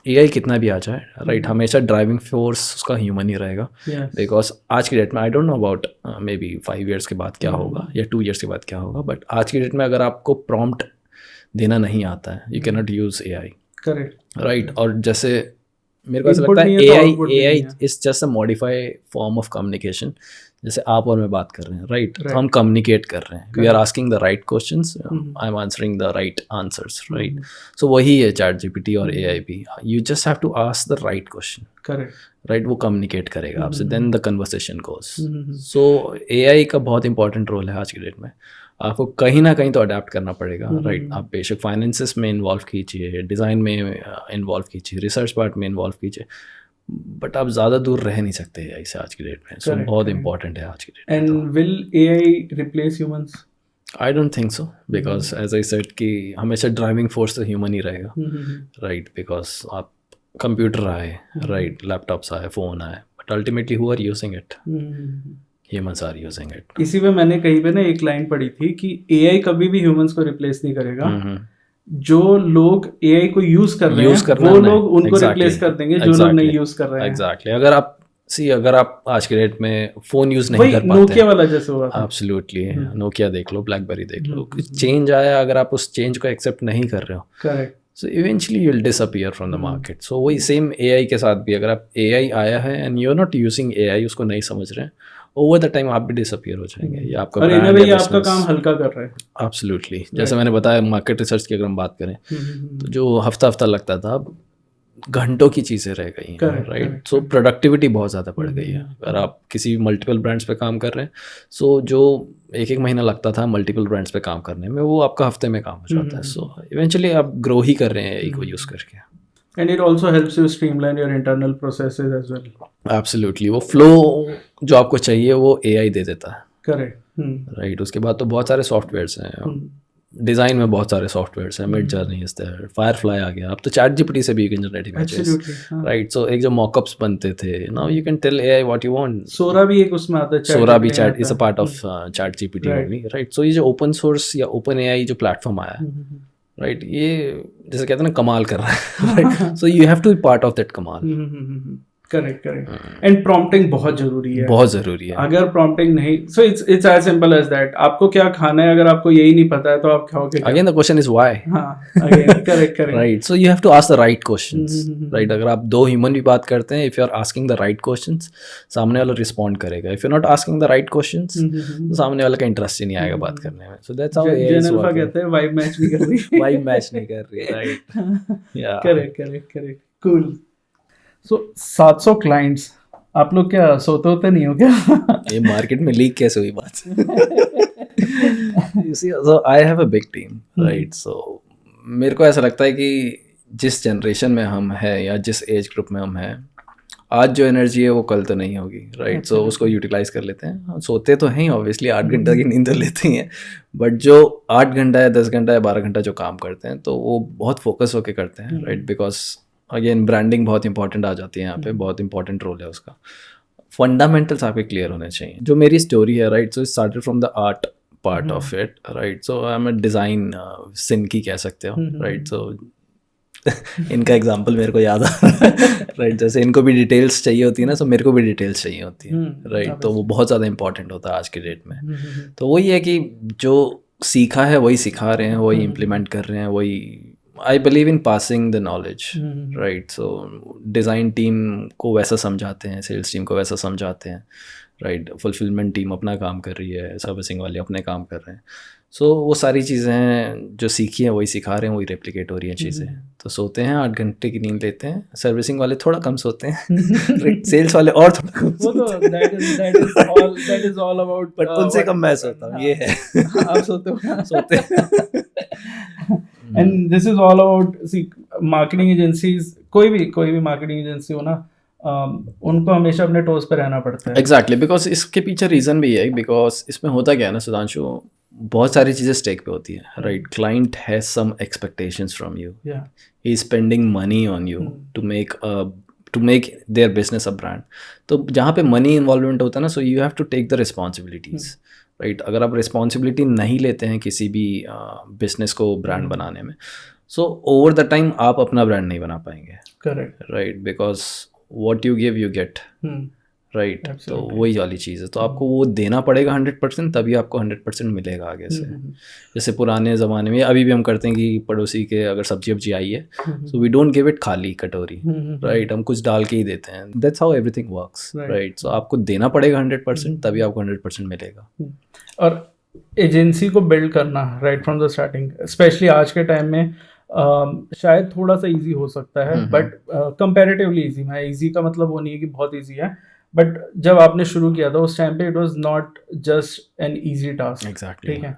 एआई कितना भी आ जाए राइट हमेशा ड्राइविंग फोर्स उसका ह्यूमन ही रहेगा. बिकॉज आज की डेट में आई don't know about may be 5 years के बाद क्या होगा या 2 years के बाद क्या होगा बट आज की डेट में अगर आपको प्रॉम्प्ट देना नहीं आता है you can not use AI. Correct. Right और जैसे मेरे को ऐसा लगता है AI is just a modified form of communication. जैसे आप और मैं बात कर रहे हैं राइट तो हम कम्युनिकेट कर रहे हैं. We are asking the right questions, I am answering the right answers. Right so वही है ChatGPT और एआई भी. You just have to ask the right question. Correct. Right वो कम्युनिकेट करेगा आपसे then the conversation goes. So AI का बहुत important role है आज की डेट में. आपको कहीं ना कहीं तो अडेप्ट करना पड़ेगा. राइट आप बेशक फाइनेंसेस में इन्वॉल्व कीजिए, डिज़ाइन में इन्वॉल्व कीजिए, रिसर्च पार्ट में इन्वॉल्व कीजिए बट आप ज़्यादा दूर रह नहीं सकते एआई से आज की डेट में. सो बहुत इंपॉर्टेंट है आज की डेट में. And will AI replace humans? I don't think so because as I said कि हमेशा ड्राइविंग फोर्स तो ह्यूमन ही रहेगा. राइट बिकॉज आप कंप्यूटर आए राइट लैपटॉप्स आए फ़ोन आए but ultimately who are using it? Humans are using it. इसी पे मैंने कहीं पे ना एक लाइन पढ़ी थी कि एआई कभी भी ह्यूमंस को रिप्लेस नहीं करेगा. जो लोग एआई को यूज कर रहे हैं वो लोग उनको रिप्लेस कर देंगे जो लोग नहीं यूज कर रहे हैं. एग्जैक्टली. अगर आप आज के डेट में फोन यूज नहीं कर पाते नोकिया वाला जैसे हुआ था. एब्सोल्युटली नोकिया देख लो, ब्लैकबेरी देख लो, चेंज आया. अगर आप उस चेंज को एक्सेप्ट नहीं कर रहे हो correct so eventually you will disappear from the market. So वही सेम एआई के साथ भी अगर आप एआई आया है and you are not using AI उसको नहीं समझ रहे हैं ओवर द टाइम आप भी डिसअपीयर हो जाएंगे. या आपका और इन वे आपका काम हल्का कर रहा है. एब्सोल्युटली. जैसे मैंने बताया मार्केट रिसर्च की अगर हम बात करें तो जो हफ्ता लगता था अब घंटों की चीज़ें रह गई हैं, Correct, राइट। correct, सो प्रोडक्टिविटी बहुत ज़्यादा बढ़ गई है। अगर आप किसी मल्टीपल ब्रांड्स पे काम कर रहे हैं, सो जो एक महीना लगता था मल्टीपल ब्रांड्स पे काम करने में, वो आपका हफ्ते में काम हो जाता है। सो इवेंचुअली आप ग्रो ही कर रहे हैं एक को यूज़ करके। And it also helps you streamline your internal processes as well. Absolutely, वो फ्लो जो आपको चाहिए वो एआई दे देता है, Correct. राइट। उसके बाद तो बहुत सारे सॉफ्टवेयर्स हैं, डिज़ाइन में बहुत सारे सॉफ्टवेयर्स हैं, Midjourney is there, Firefly आ गया, अब तो चैट जीपीटी से भी you can generate images, Absolutely. हाँ. राइट। सो एक जो मॉकअप्स बनते थे, now you can tell AI what you want. Sora भी एक उसमें आता है, सोरा भी GPT चैट आता इज अ है. Part of ChatGPT Right. Only, right. So ये जो ओपन सोर्स या ओपन एआई जो प्लेटफॉर्म आया है, राइट, ये जैसे कहते हैं ना कमाल कर रहा है, right. So you have to be part of that कमाल। Correct correct. एंड प्रॉम्प्टिंग बहुत जरूरी है, बहुत ज़रूरी है। अगर प्रॉम्प्टिंग नहीं, so it's as simple as that. आपको क्या खाना है, अगर आपको यही नहीं पता है तो आप खाओगे क्या? Again the question is why. हाँ, again correct correct. Right, so you have to ask the right questions, right. अगर आप दो ह्यूमन भी बात करते हैं, if you are asking the right questions, सामने वाला रिस्पॉन्ड करेगा। If you are not asking the right questions, तो सामने वाले का इंटरेस्ट ही नहीं आएगा बात करने में। So that's how AI is Gen Alpha कहते हैं वाइब मैच नहीं कर रही। वाइब मैच नहीं कर रही, राइट। या करेक्ट करेक्ट करेक्ट, कूल। सो 700 क्लाइंट्स, आप लोग क्या सोते होते नहीं हो क्या? ये मार्केट में लीक कैसे हुई बात? You see, so I have a big team, right. सो मेरे को ऐसा लगता है कि जिस जनरेशन में हम हैं या जिस एज ग्रुप में हम हैं, आज जो एनर्जी है वो कल तो नहीं होगी, राइट। सो उसको यूटिलाइज कर लेते हैं। हम सोते तो हैं ऑब्वियसली, 8 घंटा की नींद तो लेते ही हैं, बट जो 8 घंटा या 10 घंटा या 12 घंटा जो काम करते हैं, तो वो बहुत फोकस होके करते हैं, राइट। बिकॉज अगेन ब्रांडिंग बहुत इंपॉर्टेंट आ जाती है यहाँ पे, बहुत इंपॉर्टेंट रोल है उसका। फंडामेंटल्स आपके क्लियर होने चाहिए। जो मेरी स्टोरी है, right, so it started from the art part of it, right. So I am a design सिन की कह सकते हो, राइट। सो इनका एग्जांपल मेरे को याद आ रहा है, राइट। जैसे इनको भी डिटेल्स चाहिए होती है ना, सो मेरे को भी डिटेल्स चाहिए होती है, राइट। तो वो बहुत ज़्यादा इंपॉर्टेंट होता है आज के डेट में। तो वही है कि जो सीखा है वही सिखा रहे हैं, वही इम्प्लीमेंट कर रहे हैं, वही I believe in passing the knowledge, right. So design team को वैसा समझाते हैं, सेल्स टीम को वैसा समझाते हैं, राइट। फुलफिलमेंट टीम अपना काम कर रही है, सर्विसिंग वाले अपने काम कर रहे हैं। सो वो सारी चीज़ें हैं जो सीखी हैं वही सिखा रहे हैं, वही रेप्लिकेट हो रही हैं चीज़ें। तो सोते हैं 8 घंटे की नींद लेते हैं, सर्विसिंग वाले थोड़ा कम सोते हैं, सेल्स वाले और थोड़ा कम वो तो सोते हैं, that is all about but उनसे कम मैं सोता हूँ, ये है। आप सोते हो? सोते हैं। And this is all about, see, marketing agencies, कोई भी मार्केटिंग एजेंसी हो ना, उनको हमेशा अपने टोज पे रहना पड़ता है। एग्जैक्टली, बिकॉज इसके पीछे रीज़न भी है, बिकॉज इसमें होता क्या है ना सुधांशु, बहुत सारी चीज़ें स्टेक पे होती है, right. Client has some expectations from you, he is spending money on you to make their business a brand. तो जहाँ पे मनी इन्वॉल्वमेंट होता है ना, so you have to take the responsibilities, right. अगर आप रिस्पॉन्सिबिलिटी नहीं लेते हैं किसी भी बिजनेस को ब्रांड बनाने में, सो ओवर द टाइम आप अपना ब्रांड नहीं बना पाएंगे, correct, right. Because what you give you get, right. तो वही वाली चीज़ है, तो आपको वो देना पड़ेगा 100%, तभी आपको 100% मिलेगा आगे से। जैसे पुराने ज़माने में, अभी भी हम करते हैं कि पड़ोसी के अगर सब्जी वब्जी आई है, so we don't give it खाली कटोरी, राइट। हम कुछ डाल के ही देते हैं, that's how everything works, right. So आपको देना पड़ेगा 100%, तभी आपको 100% मिलेगा। और एजेंसी को बिल्ड करना right from the starting, specially आज के टाइम में, शायद थोड़ा सा इजी हो सकता है, बट कंपैरेटिवली इजी। मैं इजी का मतलब वो नहीं है कि बहुत इजी है, बट जब आपने शुरू किया था उस टाइम पे it was not just an easy task, exactly, ठीक है।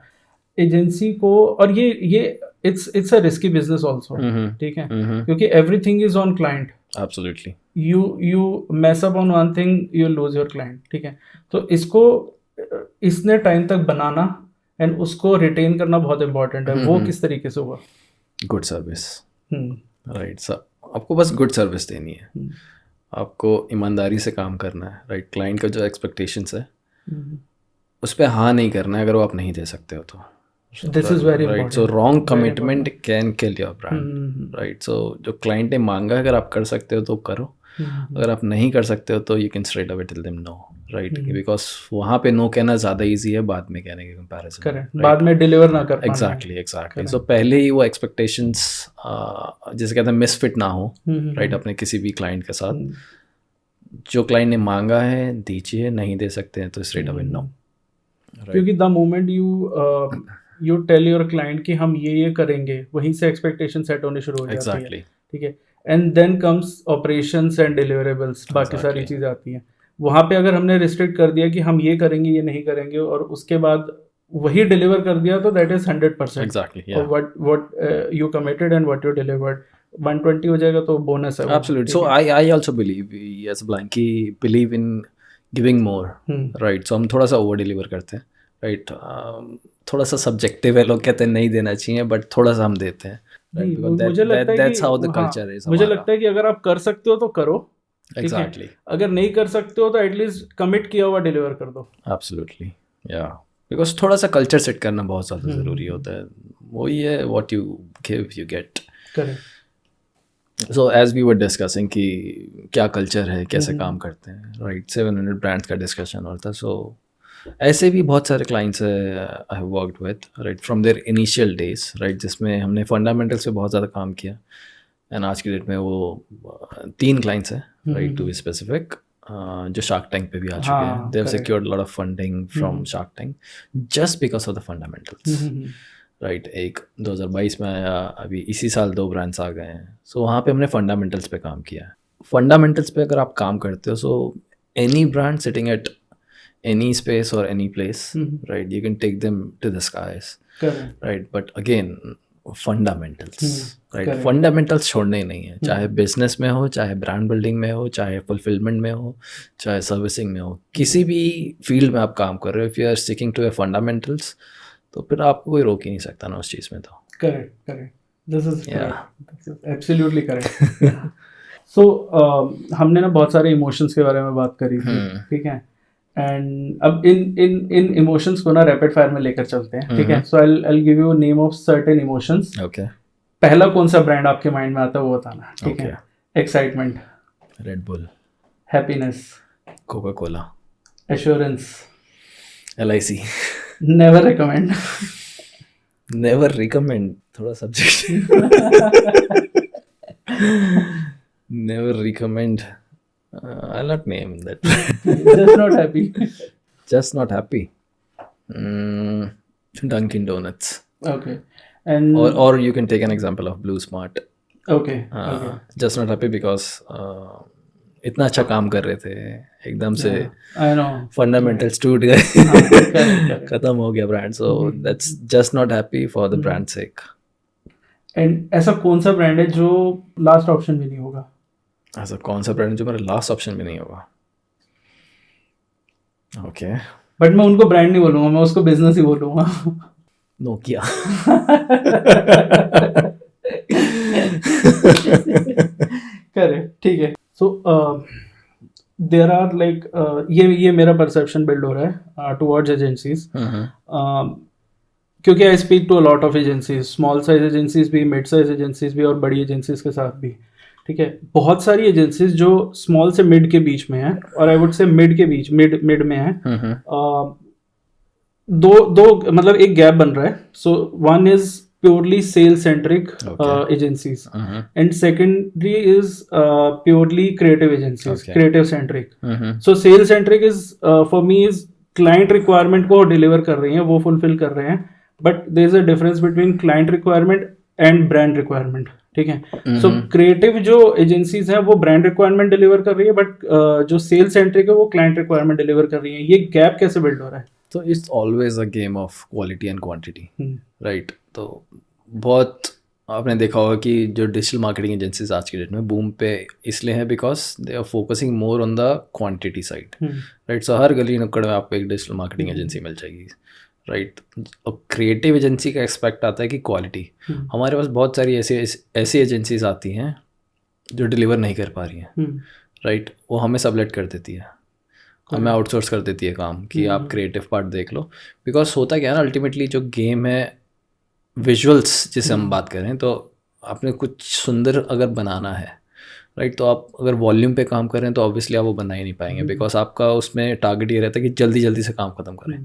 एजेंसी को, और ये it's a risky business also, ठीक है, क्योंकि everything is on client. Absolutely, you mess up on one thing, you lose your client, ठीक है। तो इसको इसने टाइम तक बनाना एंड उसको रिटेन करना बहुत इंपॉर्टेंट है। वो किस तरीके से हुआ? Good service, right. सर आपको बस गुड सर्विस देनी है, आपको ईमानदारी से काम करना है, राइट। क्लाइंट का जो एक्सपेक्टेशंस है उस पर हाँ नहीं करना है अगर वो आप नहीं दे सकते हो तो। This is very right. So wrong commitment can kill your brand, right. So जो क्लाइंट ने मांगा, अगर आप कर सकते हो तो करो, अगर आप नहीं कर सकते हो तो you can straight away tell them no, right. Because वहाँ पे नो कहना ज़्यादा ईजी है बाद में कहने के कंपैरिजन, करेक्ट, बाद में डिलीवर ना कर पाना। एग्जैक्टली। सो पहले ही वो एक्सपेक्टेशंस जैसे कहते हैं मिसफिट ना हो, राइट, अपने किसी भी क्लाइंट के साथ। जो क्लाइंट ने मांगा है दीजिए, नहीं दे सकते हैं तो स्ट्रेट अवे नो, क्योंकि the moment you tell your client कि हम ये करेंगे, वहीं से एक्सपेक्टेशन सेट होने शुरू हो जाती है, ठीक है। And then comes operations and deliverables, बाकी सारी Exactly. चीज़ें आती हैं। वहाँ पे अगर हमने रिस्ट्रिक्ट कर दिया कि हम ये करेंगे ये नहीं करेंगे और उसके बाद वही डिलीवर कर दिया तो दैट इज 100%। Exactly, और yeah. what you committed and what you delivered 120 हो जाएगा तो बोनस है वो, Absolutely. ठीक So है? I also believe, we as Blanky believe in giving more, right? So हम थोड़ा सा ओवर डिलीवर करते हैं, right? थोड़ा सा सब्जेक्टिव है, लोग कहते हैं नहीं देना चाहिए, बट थोड़ा सा हम देते हैं, right? नहीं, Because मुझे लगता है that's कि how the हाँ, culture is मुझे हमारा. लगता है कि अगर आप कर सकते हो तो करो, ठीक है? Exactly. अगर नहीं कर सकते हो तो एटलीस्ट कमिट किया हुआ डिलीवर कर दो। Absolutely. Yeah. Because थोड़ा सा कल्चर सेट करना बहुत ज़्यादा ज़रूरी होता है। वही है, what you give you get. Correct. So as we were discussing कि क्या कल्चर है, कैसे काम करते हैं, right? 700 ब्रांड्स का डिस्कशन होता है। So ऐसे भी बहुत सारे clients I have worked with, right, from their initial days, right, जिसमें हमने फंडामेंटल्स पे बहुत ज़्यादा काम किया। एंड आज की डेट में वो 3 क्लाइंट्स हैं, राइट, टू बी स्पेसिफिक, जो शार्क टैंक पे भी आ चुके हैं। They have secured lot of funding from shark tank just because of the fundamentals, right. एक 2022 में आया, अभी इसी साल 2 ब्रांड्स आ गए हैं। सो वहाँ पे हमने फंडामेंटल्स पे काम किया है। फंडामेंटल्स पे अगर आप काम करते हो, so any brand sitting at any space or any place, right, you can take them to the skies. Correct. Right, but again fundamentals, right? Correct. Fundamentals छोड़ने ही नहीं है, चाहे बिजनेस में हो, चाहे ब्रांड बिल्डिंग में हो, चाहे फुलफिलमेंट में हो, चाहे सर्विसिंग में हो, किसी भी फील्ड में आप काम कर रहे हो, if you are sticking to your fundamentals, तो फिर आपको कोई रोक ही नहीं सकता ना उस चीज़ में। तो correct, correct, this is absolutely correct. So हमने ना बहुत सारे इमोशंस के बारे में बात करी थी, ठीक है, एंड अब इन इमोशंस को ना रैपिड फायर में लेकर चलते हैं, ठीक है। So I give you name of certain emotions. Okay, पहला कौन सा ब्रांड आपके माइंड में आता है वो बताना, ठीक है। Excitement, Red Bull. Happiness, Coca Cola. Assurance, LIC। Never recommend. Never recommend, थोड़ा subject. Never recommend, I'll not name that. Just not happy. Just not happy. Dunkin' Donuts. Okay. And or you can take an example of Blue Smart. Okay. Okay. Just not happy because इतना अच्छा काम कर रहे थे, एकदम से I know. Fundamentals टूट गए, खत्म हो गया brand. So that's just not happy for the brand sake. And ऐसा कौन सा ब्रांड है जो लास्ट ऑप्शन भी नहीं होगा? ऐसा कौन सा ब्रांड जो मेरा लास्ट ऑप्शन भी नहीं होगा? ओके, बट मैं उनको ब्रांड नहीं बोलूंगा, मैं उसको बिजनेस ही बोलूंगा। नोकिया। करेक्ट, ठीक है। सो देयर आर लाइक, ये मेरा परसेप्शन बिल्ड हो रहा है टुवर्ड्स एजेंसीज, क्योंकि I speak to a lot of agencies, small size agencies भी, मिड साइज एजेंसीज भी और बड़ी एजेंसीज के साथ भी, ठीक है। बहुत सारी एजेंसीज जो स्मॉल से मिड के बीच में है, और आई वुड से मिड के बीच, मिड में है, दो मतलब एक गैप बन रहा है। So one is purely sale centric agencies and secondary is purely creative agencies, creative centric. So sale centric is for me is client requirement को डिलीवर कर रही हैं, वो फुलफिल कर रहे हैं, but there is a difference between client requirement and brand requirement, ठीक है। सो क्रिएटिव जो एजेंसीज हैं वो ब्रांड रिक्वायरमेंट डिलीवर कर रही है, बट जो सेल सेंट्रिक है वो क्लाइंट रिक्वायरमेंट डिलीवर कर रही है। ये गैप कैसे बिल्ड हो रहा है? तो it's always a game of quality and quantity, right. तो बहुत आपने देखा होगा कि जो डिजिटल मार्केटिंग एजेंसीज आज की डेट में बूम पे इसलिए है because they are focusing more on the quantity side, right. So हर गली नुक्कड़ में आपको एक डिजिटल मार्केटिंग एजेंसी मिल जाएगी, राइट। और क्रिएटिव एजेंसी का एक्सपेक्ट आता है कि क्वालिटी। हमारे पास बहुत सारी ऐसी एजेंसीज आती हैं जो डिलीवर नहीं कर पा रही हैं, राइट। वो हमें सबलेट कर देती है, हमें आउटसोर्स कर देती है काम कि आप क्रिएटिव पार्ट देख लो। बिकॉज होता क्या है ना, अल्टीमेटली जो गेम है विजुअल्स जिसे हम बात करें, तो आपने कुछ सुंदर अगर बनाना है, राइट, तो आप अगर वॉल्यूम पे काम कर रहे हैं तो ऑब्वियसली आप वो बना ही नहीं पाएंगे, बिकॉज आपका उसमें टारगेट ये रहता है कि जल्दी जल्दी से काम खत्म करें,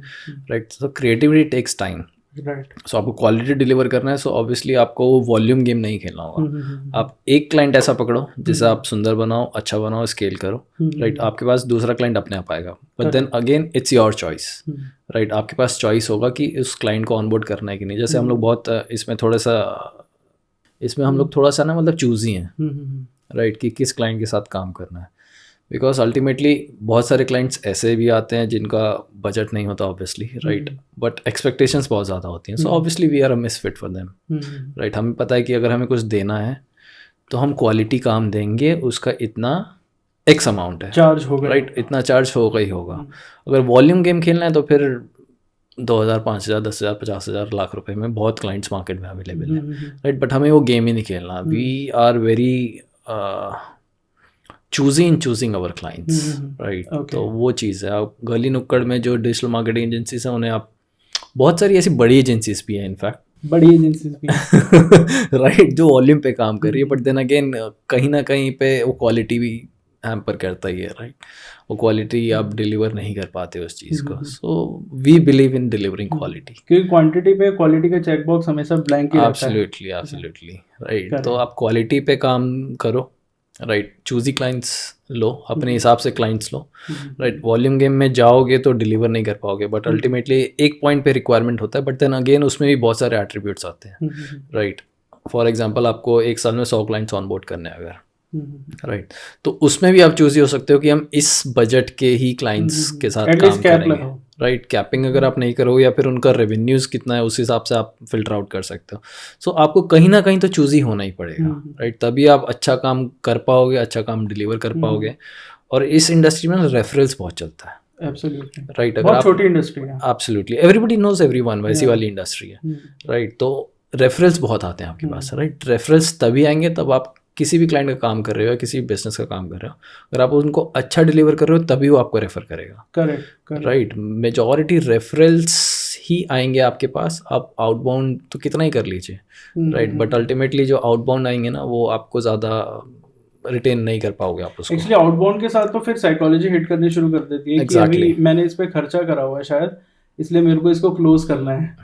right. So creativity takes time, right. So आपको क्वालिटी डिलीवर करना है, सो ऑब्वियसली आपको वो वॉल्यूम गेम नहीं खेलना होगा। आप एक क्लाइंट ऐसा पकड़ो जिसे आप सुंदर बनाओ, अच्छा बनाओ, स्केल करो, राइट। आपके पास दूसरा क्लाइंट अपने आप आएगा, but then again it's your choice, right. आपके पास चॉइस होगा कि उस क्लाइंट को ऑनबोर्ड करना है कि नहीं। जैसे हम लोग बहुत इसमें थोड़ा सा इसमें हम लोग थोड़ा सा ना मतलब चूजी हैं, राइट, कि किस क्लाइंट के साथ काम करना है। बिकॉज अल्टीमेटली बहुत सारे क्लाइंट्स ऐसे भी आते हैं जिनका बजट नहीं होता ऑब्वियसली, राइट, बट एक्सपेक्टेशंस बहुत ज़्यादा होती हैं, so obviously we are a misfit for them, right. हमें पता है कि अगर हमें कुछ देना है तो हम क्वालिटी काम देंगे, उसका इतना एक्स अमाउंट है, चार्ज होगा, राइट, इतना चार्ज होगा ही होगा। अगर वॉल्यूम गेम खेलना है तो फिर 2,000, 5,000, 10,000, 50,000, लाख रुपए में बहुत क्लाइंट्स मार्केट में अवेलेबल है, राइट। बट हमें वो गेम ही नहीं खेलना। We are very choosy in choosing our clients, right. तो वो चीज़ है। आप गली नुक्कड़ में जो डिजिटल मार्केटिंग एजेंसीज हैं उन्हें आप, बहुत सारी ऐसी बड़ी एजेंसीज भी हैं इनफैक्ट, बड़ी एजेंसीज भी राइट, जो वॉल्यूम पे काम कर रही है, बट देन अगेन कहीं ना कहीं पे वो क्वालिटी भी हैम्पर करता ही है, राइट। वो क्वालिटी आप डिलीवर नहीं कर पाते उस चीज़ को। So we believe in delivering quality, क्योंकि क्वांटिटी पे क्वालिटी का चेक बॉक्स हमेशा ब्लैंक ही रहता है। Absolutely, absolutely, right. तो आप क्वालिटी पे काम करो, राइट। चूजी क्लाइंट्स लो, अपने हिसाब से क्लाइंट्स लो, राइट। वॉल्यूम गेम में जाओगे तो डिलीवर नहीं कर पाओगे, बट अल्टीमेटली एक पॉइंट पे रिक्वायरमेंट होता है, बट देन अगेन उसमें भी बहुत सारे एट्रीब्यूट्स आते हैं, राइट। फॉर एग्जांपल आपको एक साल में 100 क्लाइंट्स ऑनबोर्ड करने हैं अगर, राइट, तो उसमें भी आप चूजी हो सकते हो कि हम इस बजट के ही क्लाइंट्स के साथ काम करेंगे, राइट। कैपिंग अगर आप नहीं करोगे या फिर उनका रेवेन्यूज़ कितना है उस हिसाब से आप फिल्टर आउट कर सकते हो। सो आपको कहीं ना कहीं तो चूजी होना ही पड़ेगा, राइट। तभी आप अच्छा काम कर पाओगे, अच्छा काम डिलीवर कर पाओगे। और इस इंडस्ट्री में रेफरल्स बहुत चलता है, एब्सोल्युटली, राइट। अगर बहुत छोटी इंडस्ट्री है, एब्सोल्युटली, एवरीबडी नोज एवरीवन, वैसी वाली इंडस्ट्री है, राइट। तो रेफरल्स बहुत आते हैं आपके पास, राइट। रेफरल्स तभी आएंगे तब आप किसी भी क्लाइंट का काम कर रहे हो या किसी बिजनेस का काम कर रहे हो, अगर आप उनको अच्छा डिलीवर कर रहे हो तभी वो आपको रेफर करेगा, करेक्ट, राइट। मेजॉरिटी रेफरल्स ही आएंगे आपके पास, आप आउटबाउंड तो कितना ही कर लीजिए, राइट, बट अल्टीमेटली जो आउटबाउंड आएंगे ना वो आपको ज़्यादा रिटेन नहीं कर पाओगे आप उसको। एक्चुअली आउटबाउंड के साथ तो फिर साइकोलॉजी हिट करनी शुरू कर देती है कि अभी मैंने इस पे खर्चा करा हुआ है शायद, इसलिए मेरे को इसको क्लोज करना है,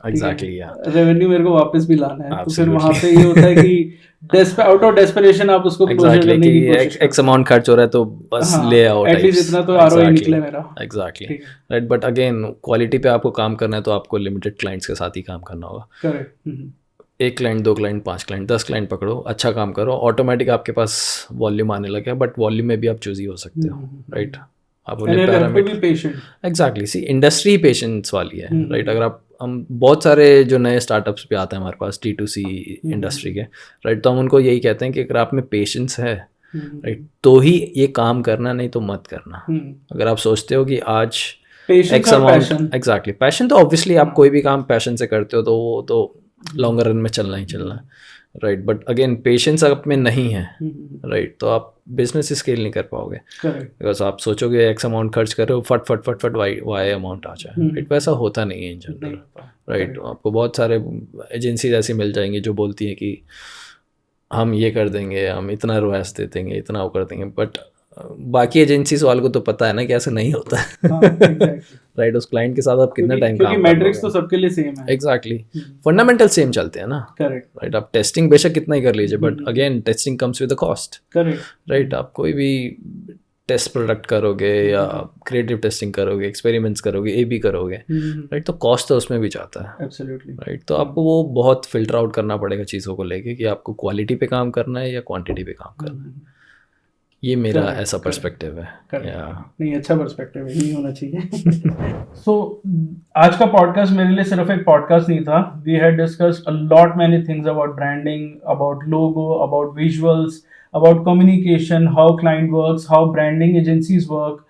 एग्जैक्टली, रेवेन्यू मेरे को वापस भी लाना है। तो फिर वहाँ पे ये होता है कि आउट ऑफ डेस्परेशन आप उसको क्लोजर करने की कोशिश करते एक्स अमाउंट खर्च हो रहा है तो बस ले आओ, एटलीस्ट इतना तो आरओआई निकले मेरा, exactly, right. But again quality पे आपको काम करना है तो आपको लिमिटेड क्लाइंट्स के साथ ही काम करना होगा, correct. 1 client, 2 client, 5 client, 10 client पकड़ो, अच्छा काम करो, ऑटोमेटिक आपके पास वॉल्यूम आने लगे। बट वॉल्यूम में भी आप चूजी हो सकते हो, राइट। आप उन्हें पैरामीटर, एग्जैक्टली, सी इंडस्ट्री पेशेंस वाली है, राइट। अगर आप, हम बहुत सारे जो नए स्टार्टअप्स भी आते हैं हमारे पास T2C इंडस्ट्री के, राइट, तो हम उनको यही कहते हैं कि अगर आप में पेशेंस है, राइट, तो ही ये काम करना, नहीं तो मत करना। अगर आप सोचते हो कि आज एक्स अमाउंट, एग्जैक्टली, पैशन तो ऑब्वियसली आप कोई भी काम पैशन से करते हो तो वो तो लॉन्गर रन में चलना ही चलना है, राइट। बट अगेन पेशेंस आप में नहीं है, राइट, तो आप बिजनेस स्केल नहीं कर पाओगे, बिकॉज आप सोचोगे एक्स अमाउंट खर्च कर रहे हो, फट फट फट फट वाई अमाउंट आ जाए, राइट। वैसा होता नहीं है इन जनरल, राइट। आपको बहुत सारे एजेंसीज ऐसी मिल जाएंगी जो बोलती हैं कि हम ये कर देंगे, हम इतना रोयास दे देंगे, इतना वो कर देंगे, बट बाकी एजेंसीज वालों को तो पता है ना कि ऐसा नहीं होता है, राइट। उस क्लाइंट के साथ आप कितना टाइम काम करोगे, मैट्रिक्स तो सबके लिए सेम है, एग्जैक्टली, फंडामेंटल सेम चलते हैं ना, करेक्ट, राइट। आप टेस्टिंग बेशक कितना ही कर लीजिए, but again testing comes with a cost, correct, right. आप कोई भी टेस्ट प्रोडक्ट करोगे या क्रिएटिव टेस्टिंग करोगे, एक्सपेरिमेंट्स करोगे, AB करोगे, राइट, तो कॉस्ट तो उसमें भी जाता है, एब्सोल्युटली, राइट। तो आपको वो बहुत फिल्टर आउट करना पड़ेगा चीज़ों को लेके कि आपको क्वालिटी पे काम करना है या क्वांटिटी पे काम करना है। ये मेरा ऐसा पर्सपेक्टिव है, नहीं, अच्छा पर्सपेक्टिव है, यही होना चाहिए। सो आज का पॉडकास्ट मेरे लिए सिर्फ एक पॉडकास्ट नहीं था। We had discussed a lot many things about branding, about logo, about visuals, about communication, how client works, how branding agencies work,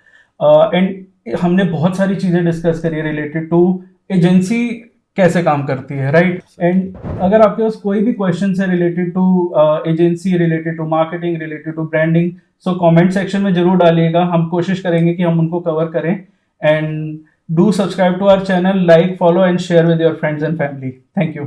and हमने बहुत सारी चीज़ें डिस्कस करी रिलेटेड टू एजेंसी कैसे काम करती है, राइट। एंड अगर आपके पास कोई भी क्वेश्चन है related to agency, related to marketing, related to branding, so comment section में जरूर डालिएगा, हम कोशिश करेंगे कि हम उनको कवर करें। And do subscribe to our channel, like, follow and share with your friends and family. Thank you.